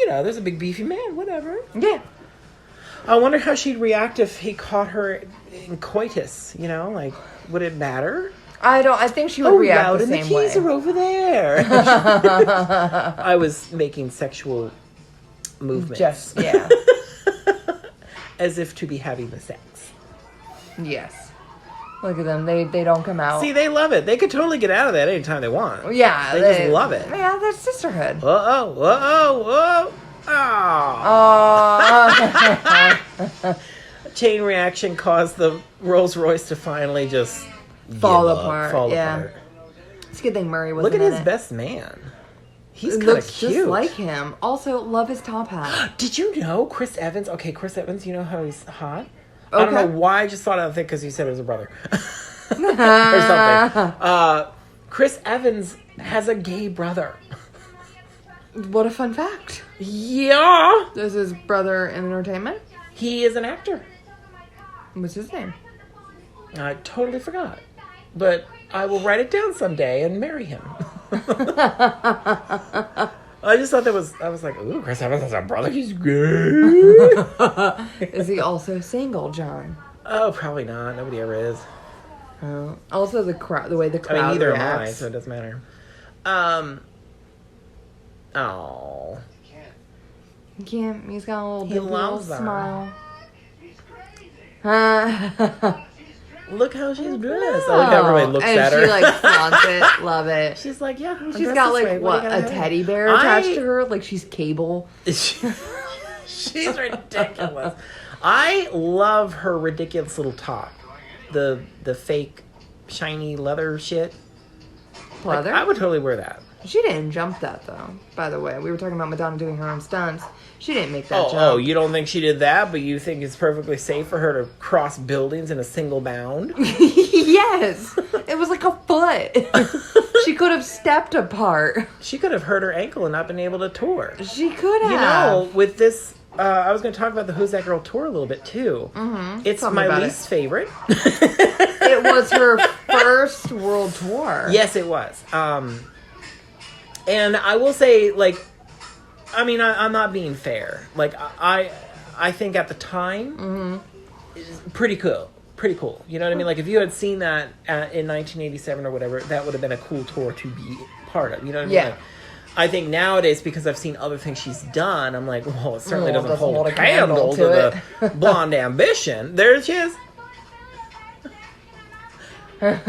there's a big beefy man, whatever. Yeah. I wonder how she'd react if he caught her in coitus, like, would it matter? I think she would react the same way. The keys are over there. I was making sexual movements. Just, yeah. As if to be having the sex. Yes. Look at them. They don't come out. See, they love it. They could totally get out of that anytime they want. Yeah. They just love it. Yeah, that's sisterhood. Oh. Chain reaction caused the Rolls Royce to finally just fall apart. It's a good thing Murray wasn't in it. Look at his it. best man. He's kind of cute. Just like him. Also, love his top hat. Did you know Chris Evans? Okay, Chris Evans, you know how he's hot? Okay. I don't know why I just thought of it because you said it was a brother. Or something. Chris Evans has a gay brother. What a fun fact. Yeah. Is his brother in entertainment? He is an actor. What's his name? I totally forgot. But I will write it down someday and marry him. I just thought I was like, ooh, Chris Evans has a brother. He's gay. Is he also single, John? Oh, probably not. Nobody ever is. Also, the way the crowd neither reacts. am I, so it doesn't matter. Oh. He can't. He's got a little He big loves little her. smile. Look how she's dressed. I like how everybody looks at her. And she flaunts it. Love it. She's like, yeah. She's got a teddy bear attached to her? Like she's Cable. She's ridiculous. I love her ridiculous little top. The fake shiny leather shit. Leather? I would totally wear that. She didn't jump that though, by the way. We were talking about Madonna doing her own stunts. She didn't make that jump. Oh, you don't think she did that, but you think it's perfectly safe for her to cross buildings in a single bound? Yes. It was like a foot. She could have stepped apart. She could have hurt her ankle and not been able to tour. She could have. With this, I was going to talk about the Who's That Girl tour a little bit too. Mm-hmm. It's my least favorite. It was her first world tour. Yes, it was. And I will say, I'm not being fair. I think at the time, it's pretty cool. Pretty cool. You know what I mean? Like, if you had seen that in 1987 or whatever, that would have been a cool tour to be part of. You know what I mean? Yeah. Like, I think nowadays, because I've seen other things she's done, I'm like, well, it certainly doesn't hold a candle to the Blonde Ambition. There she is. Hurry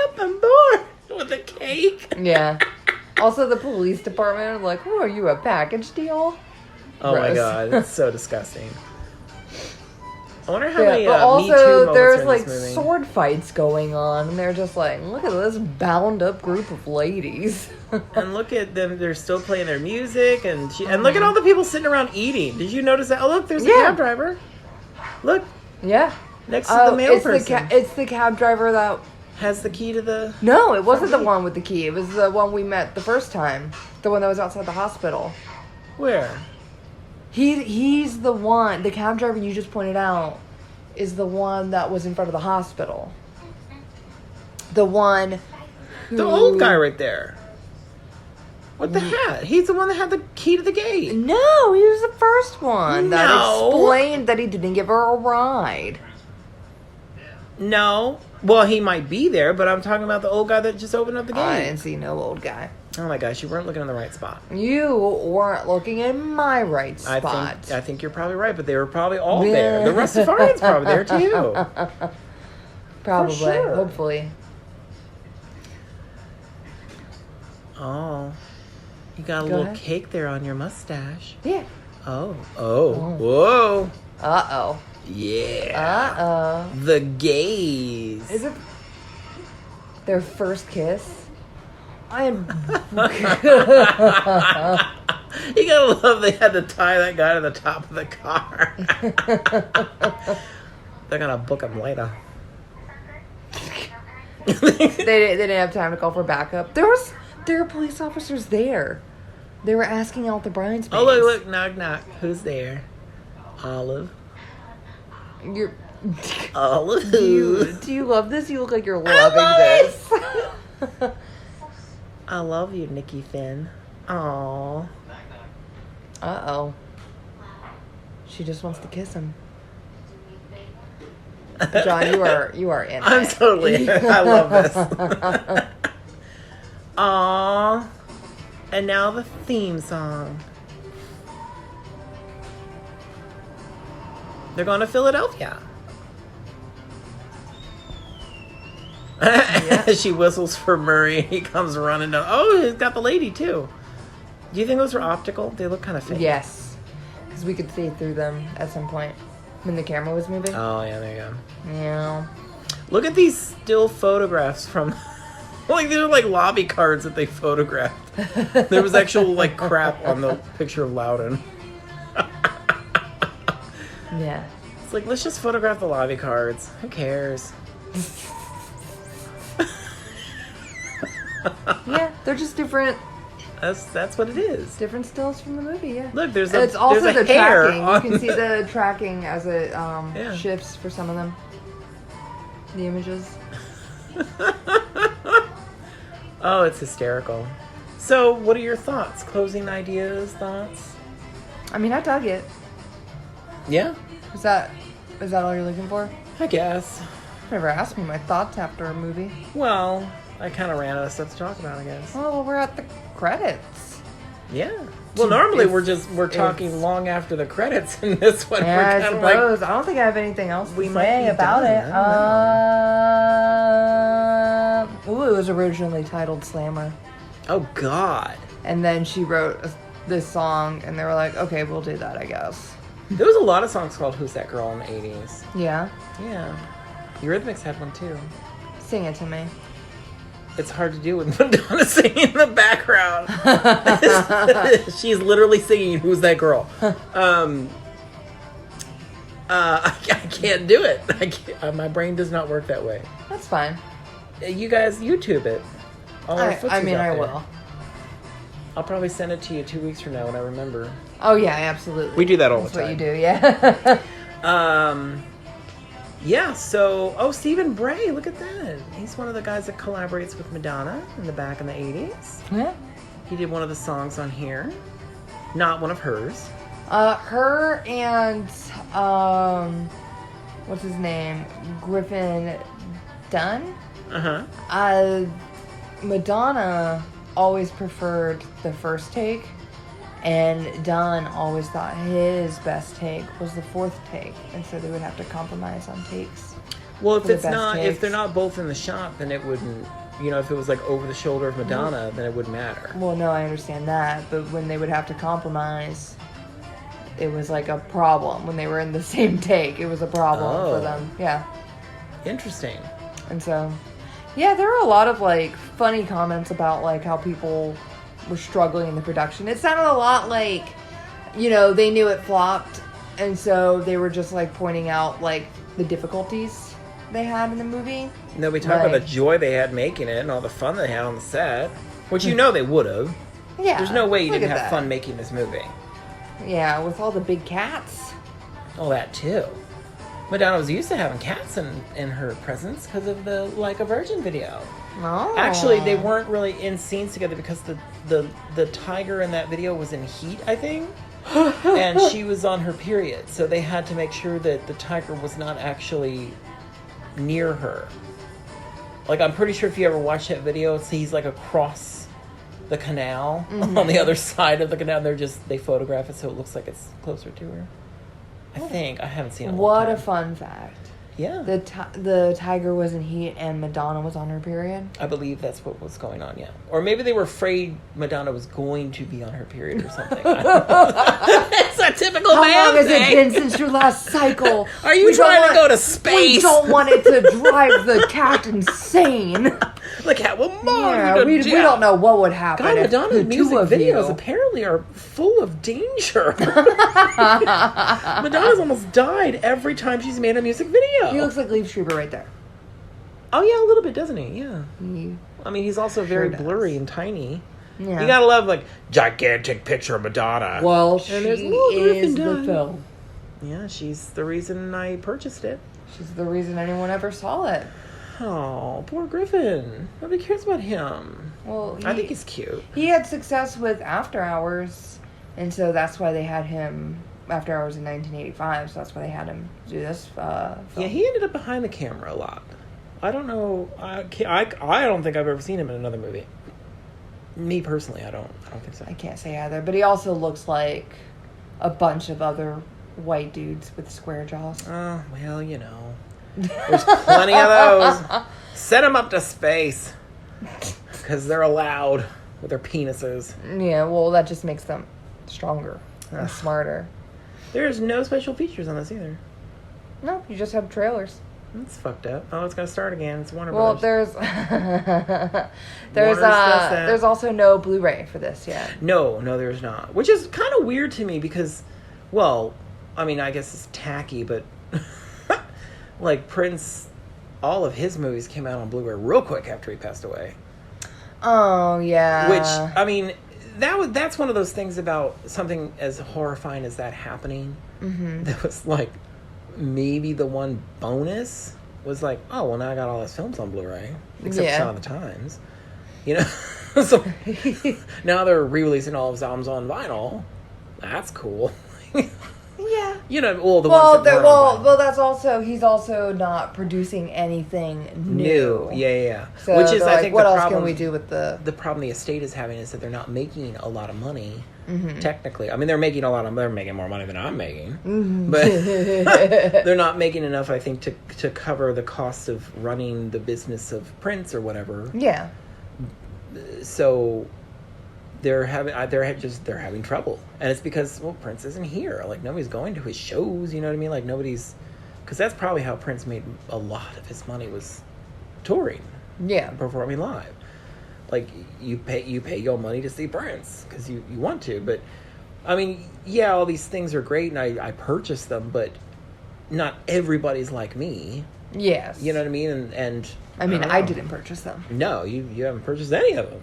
up, I'm bored with a cake. Yeah. Also, the police department are like, "Oh, are you a package deal?" Oh Gross. my god, it's so disgusting. I wonder how many but Me Too also, moments there's are in like this movie. sword fights going on, and they're just like, "Look at this bound up group of ladies." And look at them; they're still playing their music, and look at all the people sitting around eating. Did you notice that? Oh, look, there's a cab driver. Look. Yeah. Next to the mail person. It's the cab driver that has the key to the... No, it wasn't the one with the key. It was the one we met the first time. The one that was outside the hospital. Where? He's the one. The cab driver you just pointed out is the one that was in front of the hospital. The one who... The old guy right there. What the hat? He's the one that had the key to the gate. No, he was the first one that explained that he didn't give her a ride. No. Well, he might be there, but I'm talking about the old guy that just opened up the gate. I didn't see no old guy. Oh my gosh, you weren't looking in the right spot. You weren't looking in my right spot. I think you're probably right, but they were probably all there. The Rastafarians probably there too. Probably, sure. Hopefully. Oh, you got a little cake there on your mustache. Yeah. Oh, whoa. Uh-oh. Yeah. Uh-oh. The gays. Is it their first kiss? You gotta love they had to tie that guy to the top of the car. They're gonna book him later. They didn't have time to call for backup. There were police officers there. They were asking out the bridesmaids. Oh, look, knock, knock. Who's there? Olive. Olive. Do you love this? You look like you're loving this. I love you, Nikki Finn. Aww. Uh-oh. She just wants to kiss him. John, you are in I'm it. totally. I love this. Aww. And now the theme song. They're going to Philadelphia. Yeah. She whistles for Murray. He comes running down. Oh, he's got the lady too. Do you think those were optical? They look kind of fake. Yes. Because we could see through them at some point when the camera was moving. Oh, yeah, there you go. Yeah. Look at these still photographs from... Like, these are like lobby cards that they photographed. There was actual, like, crap on the picture of Loudon. Yeah. It's like, let's just photograph the lobby cards. Who cares? Yeah, they're just different. That's what it is. Different stills from the movie, yeah. Look, it's also there's a the hair tracking. You can see the tracking as it Yeah. shifts for some of them. The images. Oh, it's hysterical. So, what are your thoughts? Closing ideas, thoughts? I mean, I dug it. Yeah? Is that all you're looking for? I guess. Never asked me my thoughts after a movie. Well, I kind of ran out of stuff to talk about, I guess. Well, we're at the credits. Yeah. Well, normally we're talking long after the credits in this one. Yeah, we're I suppose. I don't think I have anything else to say about it. It was originally titled Slammer. Oh, God. And then she wrote this song, and they were like, okay, we'll do that, I guess. There was a lot of songs called Who's That Girl in the 80s. Yeah? Yeah. Eurythmics had one, too. Sing it to me. It's hard to do with Madonna singing in the background. She's literally singing "Who's That Girl?" I can't do it. My brain does not work that way. That's fine. You guys YouTube it. I will. I'll probably send it to you 2 weeks from now when I remember. Oh yeah, absolutely. We do that all That's the time. That's what you do, yeah. Yeah, so, Stephen Bray, look at that. He's one of the guys that collaborates with Madonna in the back in the 80s. Yeah. He did one of the songs on here. Not one of hers. Her and, what's his name? Griffin Dunn? Uh-huh. Madonna always preferred the first take. And Don always thought his best take was the fourth take, and so they would have to compromise on takes. Well, if they're not both in the shot, then it wouldn't. You know, if it was like over the shoulder of Madonna, then it wouldn't matter. Well, no, I understand that, but when they would have to compromise, it was like a problem. When they were in the same take, it was a problem for them. Yeah. Interesting. And so, yeah, there were a lot of like funny comments about like how people were struggling in the production. It sounded a lot like, you know, they knew it flopped, and so they were just like pointing out like the difficulties they had in the movie. No, we talk about the joy they had making it and all the fun they had on the set, which you know they would have. Yeah. There's no way you didn't have fun making this movie. Yeah, with all the big cats. Oh, that too. Madonna was used to having cats in her presence because of the Like a Virgin video. Oh. Actually, they weren't really in scenes together because the tiger in that video was in heat, I think. And she was on her period. So they had to make sure that the tiger was not actually near her. Like, I'm pretty sure if you ever watch that video, he's like across the canal on the other side of the canal. They photograph it so it looks like it's closer to her. I think. I haven't seen it. What a fun fact. Yeah. The tiger was in heat and Madonna was on her period? I believe that's what was going on, yeah. Or maybe they were afraid Madonna was going to be on her period or something. It's a typical man thing. How long has it been since your last cycle? Are you trying to go to space? We don't want it to drive the cat insane. The cat will maul you we don't know what would happen. God, if Madonna's the music two of videos you. apparently are full of danger. Madonna's almost died every time she's made a music video. He looks like Leaf Schreiber right there. Oh, yeah, a little bit, doesn't he? Yeah. I mean, he's also very does. blurry and tiny. Yeah. You gotta love, like, gigantic picture of Madonna. Well, she is the film. Yeah, she's the reason I purchased it. She's the reason anyone ever saw it. Oh, poor Griffin. Nobody cares about him. Well, I think he's cute. He had success with After Hours, and so that's why they had him After Hours in 1985. So that's why they had him do this film. Yeah, he ended up behind the camera a lot. I don't know. I don't think I've ever seen him in another movie. Me personally, I don't think so. I can't say either, but he also looks like a bunch of other white dudes with square jaws. Oh, well, you know. There's plenty of those. Send them up to space. Because they're allowed with their penises. Yeah, well, that just makes them stronger and smarter. There's no special features on this either. No, you just have trailers. That's fucked up. Oh, it's going to start again. It's Warner Well, Brothers. there's also no Blu-ray for this yet. No, there's not. Which is kind of weird to me because, well, I mean, I guess it's tacky, but like Prince, all of his movies came out on Blu-ray real quick after he passed away. Oh, yeah. Which, I mean, that's one of those things about something as horrifying as that happening. Mm-hmm. That was like, maybe the one bonus was like, oh, well, now I got all his films on Blu-ray. Except Sign of the Times. You know? So now they're re-releasing all of his albums on vinyl. That's cool. Yeah. You know, all the ones that were on vinyl. Well, that's also, he's also not producing anything new. Yeah. So which is, I think, what the else problem, can we do with the problem the estate is having is that they're not making a lot of money. Mm-hmm. Technically, I mean, they're making more money than I'm making, but they're not making enough, I think, to cover the cost of running the business of Prince or whatever. Yeah. So they're having trouble, and it's because, well, Prince isn't here. Like, nobody's going to his shows. You know what I mean? Like, nobody's, because that's probably how Prince made a lot of his money, was touring. Yeah. Performing live. Like, you pay your money to see Prince because you want to, but I mean, yeah, all these things are great and I purchase them, but not everybody's like me. Yes. You know what I mean? And I mean, I didn't purchase them. No, you haven't purchased any of them.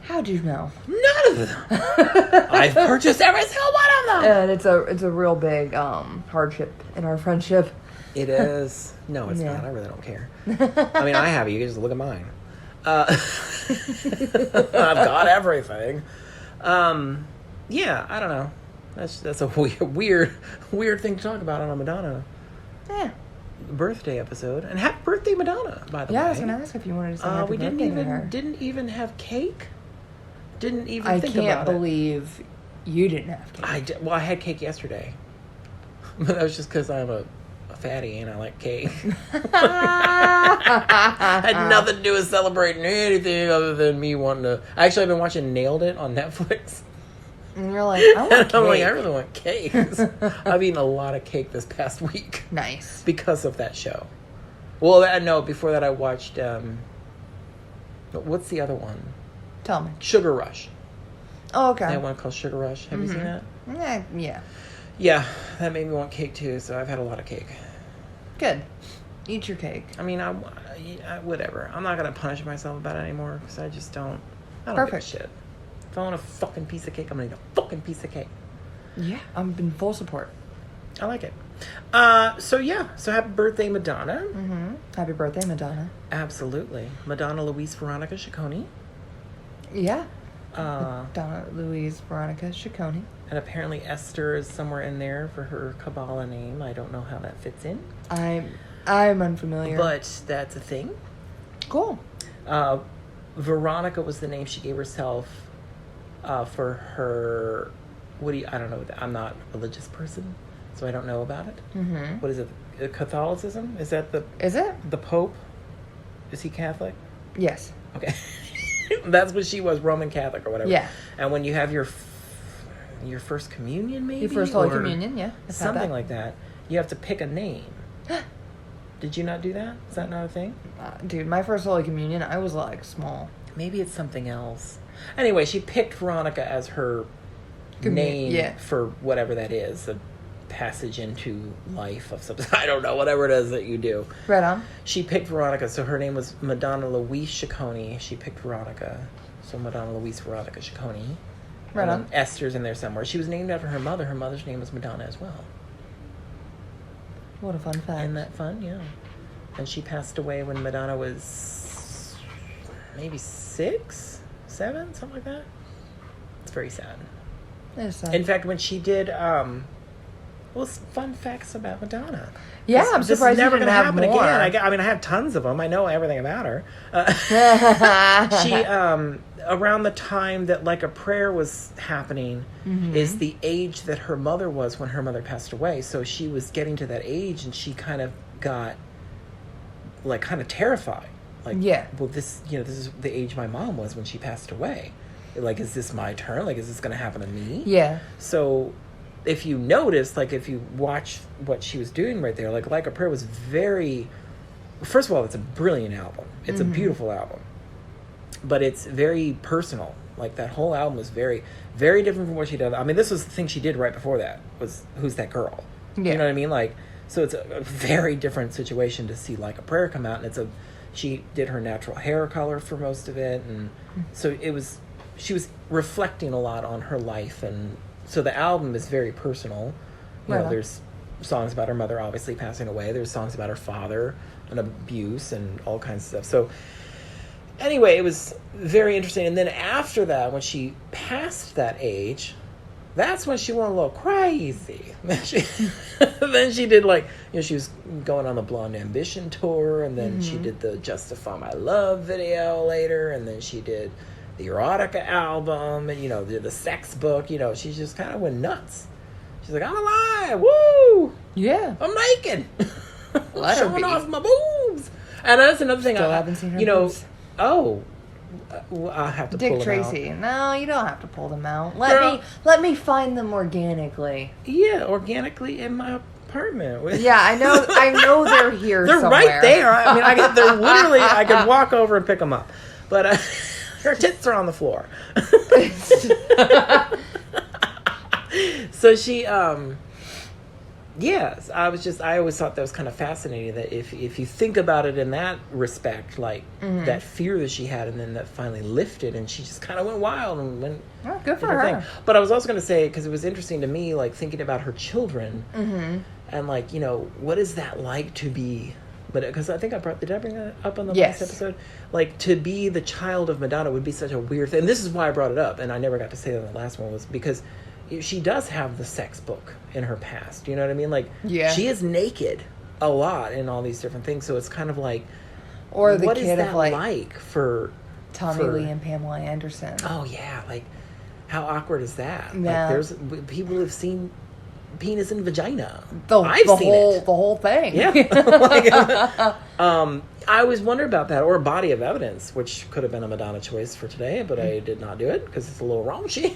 How'd you know? None of them. I've purchased every single one of them. And it's a real big hardship in our friendship. It is. No, it's not. I really don't care. I mean, I have it. You can just look at mine. I've got everything. Yeah, I don't know. That's a weird thing to talk about on a Madonna birthday episode. And happy birthday, Madonna, by the way. Yeah, I was gonna ask if you wanted to say happy birthday to her. Didn't even have cake. Didn't even think about it. I can't believe you didn't have cake. I had cake yesterday. But that was just because I'm a fatty and I like cake. Had nothing to do with celebrating anything other than me wanting to. Actually, I've been watching Nailed It on Netflix. And you're like, I want cake. I'm like, I really want cake. I've eaten a lot of cake this past week. Nice. Because of that show. Well, no, before that I watched, what's the other one? Tell me. Sugar Rush. Oh, okay. That one called Sugar Rush. Have you seen that? Yeah. Yeah, that made me want cake too, so I've had a lot of cake. Good. Eat your cake. I mean, I whatever. I'm not going to punish myself about it anymore, because I just don't. I don't Perfect. give a shit. If I want a fucking piece of cake, I'm going to eat a fucking piece of cake. Yeah, I'm in full support. I like it. So happy birthday, Madonna. Mm-hmm. Happy birthday, Madonna. Absolutely. Madonna Louise Veronica Ciccone. Yeah. Madonna Louise Veronica Ciccone. And apparently Esther is somewhere in there for her Kabbalah name. I don't know how that fits in. I'm unfamiliar. But that's a thing. Cool. Veronica was the name she gave herself for her... I don't know. I'm not a religious person, so I don't know about it. Mm-hmm. What is it? Catholicism? Is that the... Is it? The Pope? Is he Catholic? Yes. Okay. That's what she was, Roman Catholic or whatever. Yeah. And when you have your first communion, maybe? Your first Holy Communion, yeah. Something like that. You have to pick a name. Did you not do that? Is that not a thing? Dude, my first Holy Communion, I was like small. Maybe it's something else. Anyway, she picked Veronica as her name for whatever that is. A passage into life of something. I don't know, whatever it is that you do. Right on. She picked Veronica, so her name was Madonna Louise Ciccone. She picked Veronica, so Madonna Louise Veronica Ciccone. Right on. Esther's in there somewhere. She was named after her mother. Her mother's name was Madonna as well. What a fun fact. Isn't that fun? Yeah. And she passed away when Madonna was maybe 6, 7, something like that. It's very sad. It is sad. In fact, when she did... fun facts about Madonna. Yeah, I'm surprised this is never you didn't going to have happen more. again. I have tons of them. I know everything about her. She, around the time that Like a Prayer was happening, is the age that her mother was when her mother passed away. So she was getting to that age, and she kind of got, kind of terrified. Well, this is the age my mom was when she passed away. Is this my turn? Is this going to happen to me? Yeah. So... if you notice, if you watch what she was doing right there, Like a Prayer was very... First of all, it's a brilliant album. It's a beautiful album. But it's very personal. That whole album was very, very different from what she did. I mean, this was the thing she did right before that, was Who's That Girl? Yeah. You know what I mean? So it's a very different situation to see Like a Prayer come out. And she did her natural hair color for most of it. And so she was reflecting a lot on her life, and... So the album is very personal. There's songs about her mother obviously passing away. There's songs about her father and abuse and all kinds of stuff. So anyway, it was very interesting. And then after that, when she passed that age, that's when she went a little crazy. Then she did she was going on the Blonde Ambition tour, and then she did the Justify My Love video later, and then she did the erotica album, and the sex book. She just kind of went nuts. She's like, I'm alive, woo, yeah, I'm naked, showing off my boobs. And that's another thing. Still haven't seen her boobs. I'll have to Dick pull them Tracy. out. No, you don't have to pull them out. Let me find them organically. Yeah, organically in my apartment. Yeah, I know they're here. They're somewhere. right there. I mean, they're literally. I could walk over and pick them up, but. Her tits are on the floor. So she, yes, I always thought that was kind of fascinating, that if you think about it in that respect, that fear that she had, and then that finally lifted, and she just kind of went wild and went. Oh, good for her. Thing. But I was also going to say, because it was interesting to me, thinking about her children, and what is that like to be. But because I think did I bring that up on the last episode? To be the child of Madonna would be such a weird thing. And this is why I brought it up, and I never got to say that in the last one, was because she does have the sex book in her past. You know what I mean? She is naked a lot in all these different things. So it's kind of or the what kid is that of like for Tommy Lee and Pamela Anderson? Oh yeah, how awkward is that? Yeah. There's people who've seen penis and vagina. I've seen it. The whole thing. Yeah. I always wonder about that. Or Body of Evidence, which could have been a Madonna choice for today, but I did not do it because it's a little raunchy.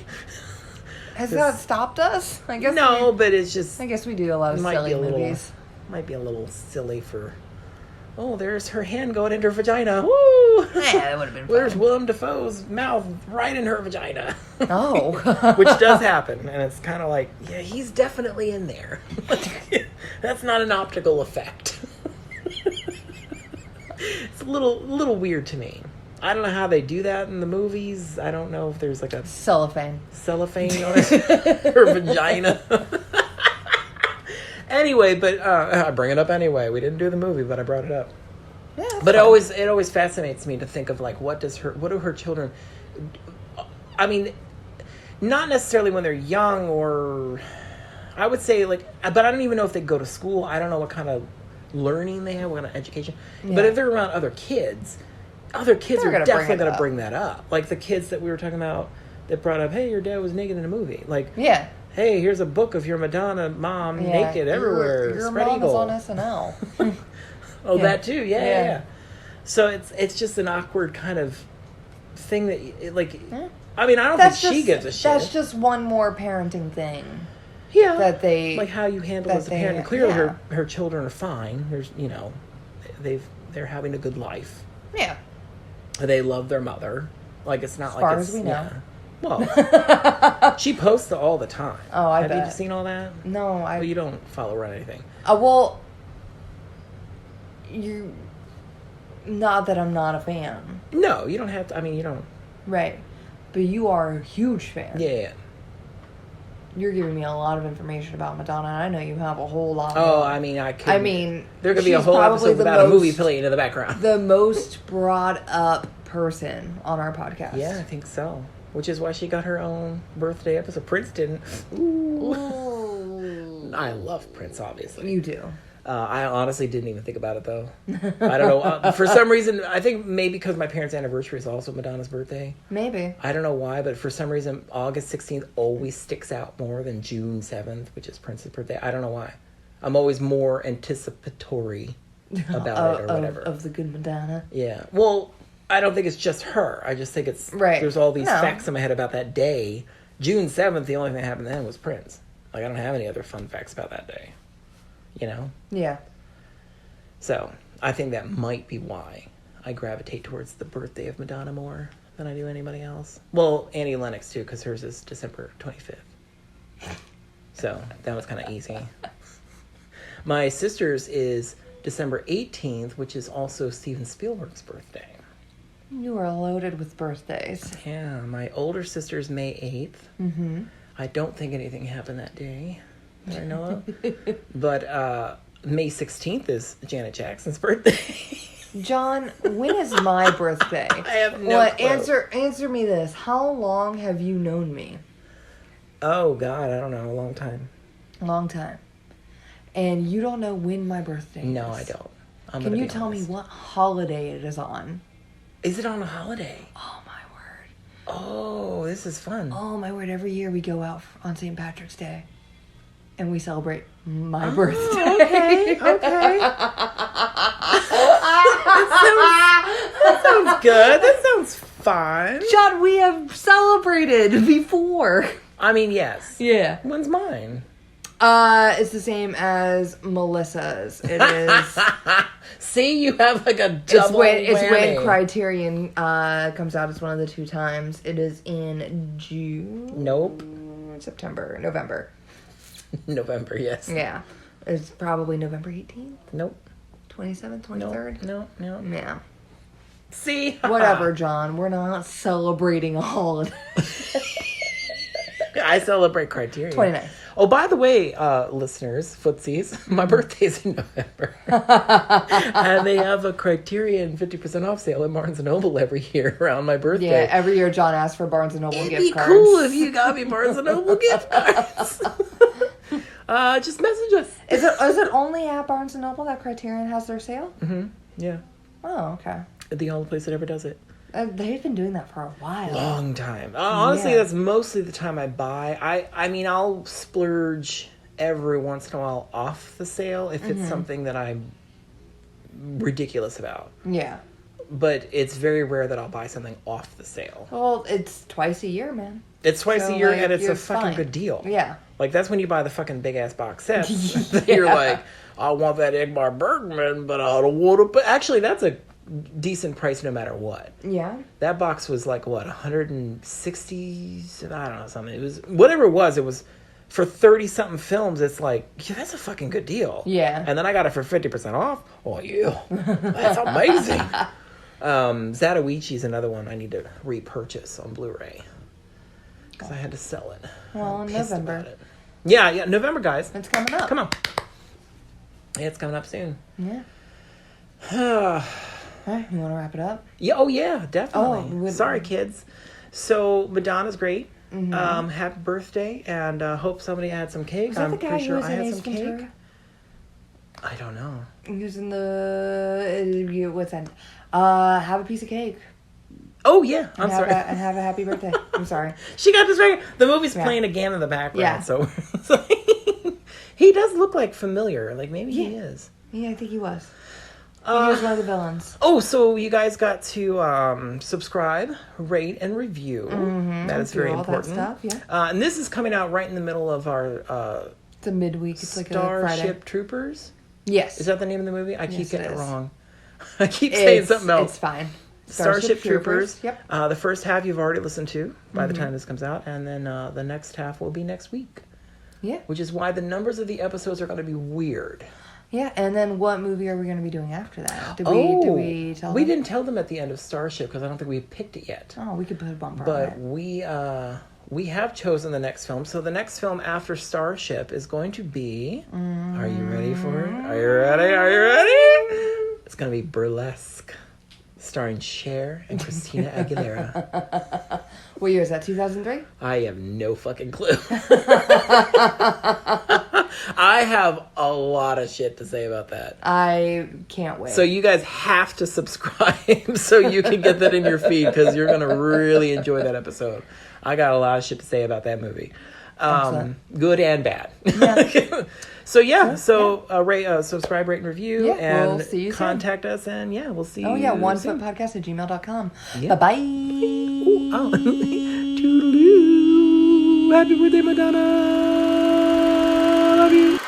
Has that stopped us? I guess no, but it's just... I guess we do a lot of silly movies. Might be a little silly for... Oh, there's her hand going into her vagina. Woo! Yeah, that would have been fun. There's Willem Dafoe's mouth right in her vagina. Oh. Which does happen. And it's kind of yeah, he's definitely in there. That's not an optical effect. It's a little weird to me. I don't know how they do that in the movies. I don't know if there's a... Cellophane on it. Her vagina. anyway, but I bring it up anyway. We didn't do the movie, but I brought it up. Yeah, but it always fascinates me to think of like what do her children? I mean, not necessarily when they're young, or I would say like, but I don't even know if they go to school. I don't know what kind of learning they have, what kind of education. Yeah. But if they're around other kids are definitely going to bring that up. Like the kids that we were talking about that brought up, hey, your dad was naked in a movie. Like, yeah. Hey, here's a book of your Madonna mom naked everywhere. Your mom is on SNL. Oh, that too. Yeah. So it's just an awkward kind of thing that like. Yeah. I mean, I don't think she gives a shit. That's just one more parenting thing. Yeah. That they like how you handle as a parent. And clearly, her children are fine. There's they're having a good life. Yeah. They love their mother. Like it's not as like far as we know. Yeah. Well, she posts all the time. Oh, I bet. Have you seen all that? No, Well, you don't follow her on anything. Well, not that I'm not a fan. No, you don't have to. I mean, you don't. Right, but you are a huge fan. Yeah. You're giving me a lot of information about Madonna, and I know you have a whole lot. Oh, I mean, there could be a whole episode without a movie playing in the background. The most brought up person on our podcast. Yeah, I think so. Which is why she got her own birthday episode. Prince didn't. Ooh. I love Prince, obviously. You do. I honestly didn't even think about it, though. I don't know. For some reason, I think maybe because my parents' anniversary is also Madonna's birthday. Maybe. I don't know why, but for some reason, August 16th always sticks out more than June 7th, which is Prince's birthday. I don't know why. I'm always more anticipatory about it or whatever. Of the good Madonna. Yeah. Well, I don't think it's just her. I just think it's... Right. There's all these facts in my head about that day. June 7th, the only thing that happened then was Prince. Like, I don't have any other fun facts about that day. You know? Yeah. So, I think that might be why I gravitate towards the birthday of Madonna more than I do anybody else. Well, Annie Lennox, too, because hers is December 25th. So, that was kind of easy. My sister's is December 18th, which is also Steven Spielberg's birthday. You are loaded with birthdays. Yeah, my older sister's May 8th. Mm-hmm. I don't think anything happened that day that I know of. But May 16th is Janet Jackson's birthday. John, when is my birthday? I have no clue. Answer me this. How long have you known me? Oh, God, I don't know. A long time. A long time. And you don't know when my birthday is? No, I don't. Can you tell me what holiday it is on? Is it on a holiday? Oh, my word. Oh, this is fun. Oh, my word. Every year we go out on St. Patrick's Day. And we celebrate my birthday. Okay. That sounds good. That sounds fun. John, we have celebrated before. I mean, yes. Yeah. When's mine? It's the same as Melissa's. It is. See, you have like a double whammy. It's when Criterion comes out. It's one of the two times. It is in June. Nope. November. November, yes. Yeah. It's probably November 18th. Nope. 27th, 23rd? No. Yeah. See? Whatever, John. We're not celebrating a holiday. I celebrate Criterion. 29th. Oh, by the way, listeners, footsies, my birthday's in November. And they have a Criterion 50% off sale at Barnes & Noble every year around my birthday. Yeah, every year John asks for Barnes & Noble gift cards. It'd be cool if you got me Barnes & Noble gift cards. Just message us. Is it only at Barnes & Noble that Criterion has their sale? Mm-hmm. Yeah. Oh, okay. The only place that ever does it. They've been doing that for a while. Long time. Honestly, that's mostly the time I buy. I mean, I'll splurge every once in a while off the sale if it's something that I'm ridiculous about. Yeah. But it's very rare that I'll buy something off the sale. Well, it's twice a year, man. It's twice a year, and it's a fucking good deal. Yeah. Like, that's when you buy the fucking big-ass box sets. You're like, I want that Ingmar Bergman, but I don't want to... But actually, that's a decent price no matter what. Yeah. That box was like, what, 160... I don't know, something. It was... Whatever it was for 30-something films, it's like, yeah, that's a fucking good deal. Yeah. And then I got it for 50% off. Oh, yeah. That's amazing. Zatoichi's another one I need to repurchase on Blu-ray. Because I had to sell it. Well, in November. Yeah, November, guys. It's coming up. Come on. Yeah, it's coming up soon. Yeah. All right, you want to wrap it up? Yeah. Oh, yeah, definitely. Sorry, kids. So Madonna's great. Mm-hmm. Happy birthday, and hope somebody had some cake. Was that the guy pretty sure who was I in had Ace some Ventura? cake. I don't know. He was in the what's that? Have a piece of cake. Oh yeah, I'm sorry. And have a happy birthday. I'm sorry. She got this right. The movie's playing again in the background. Yeah. So he does look like familiar. Like maybe he is. Yeah, I think he was. He was one of the villains. Oh, so you guys got to subscribe, rate, and review. Mm-hmm. That is very important. That stuff, yeah. And this is coming out right in the middle of our it's a midweek. It's like a Starship Friday. Troopers. Yes. Is that the name of the movie? I keep getting it wrong. I keep saying something else. It's fine. Starship Troopers. Yep. The first half you've already listened to by the time this comes out, and then the next half will be next week. Yeah. Which is why the numbers of the episodes are going to be weird. Yeah, and then what movie are we going to be doing after that? Did we tell them? We didn't tell them at the end of Starship because I don't think we picked it yet. Oh, we could put a bumper but on it. we have chosen the next film. So the next film after Starship is going to be... Are you ready for it? Are you ready? Are you ready? It's going to be Burlesque, starring Cher and Christina Aguilera. What year is that, 2003? I have no fucking clue. I have a lot of shit to say about that. I can't wait. So you guys have to subscribe so you can get that in your feed because you're going to really enjoy that episode. I got a lot of shit to say about that movie. Good and bad. Yeah. Subscribe, rate, and review, and we'll see you contact us, and we'll see you. Oh, yeah, onefootpodcast@gmail.com. Yeah. Bye-bye. Toodaloo. Happy birthday, Madonna. Love you.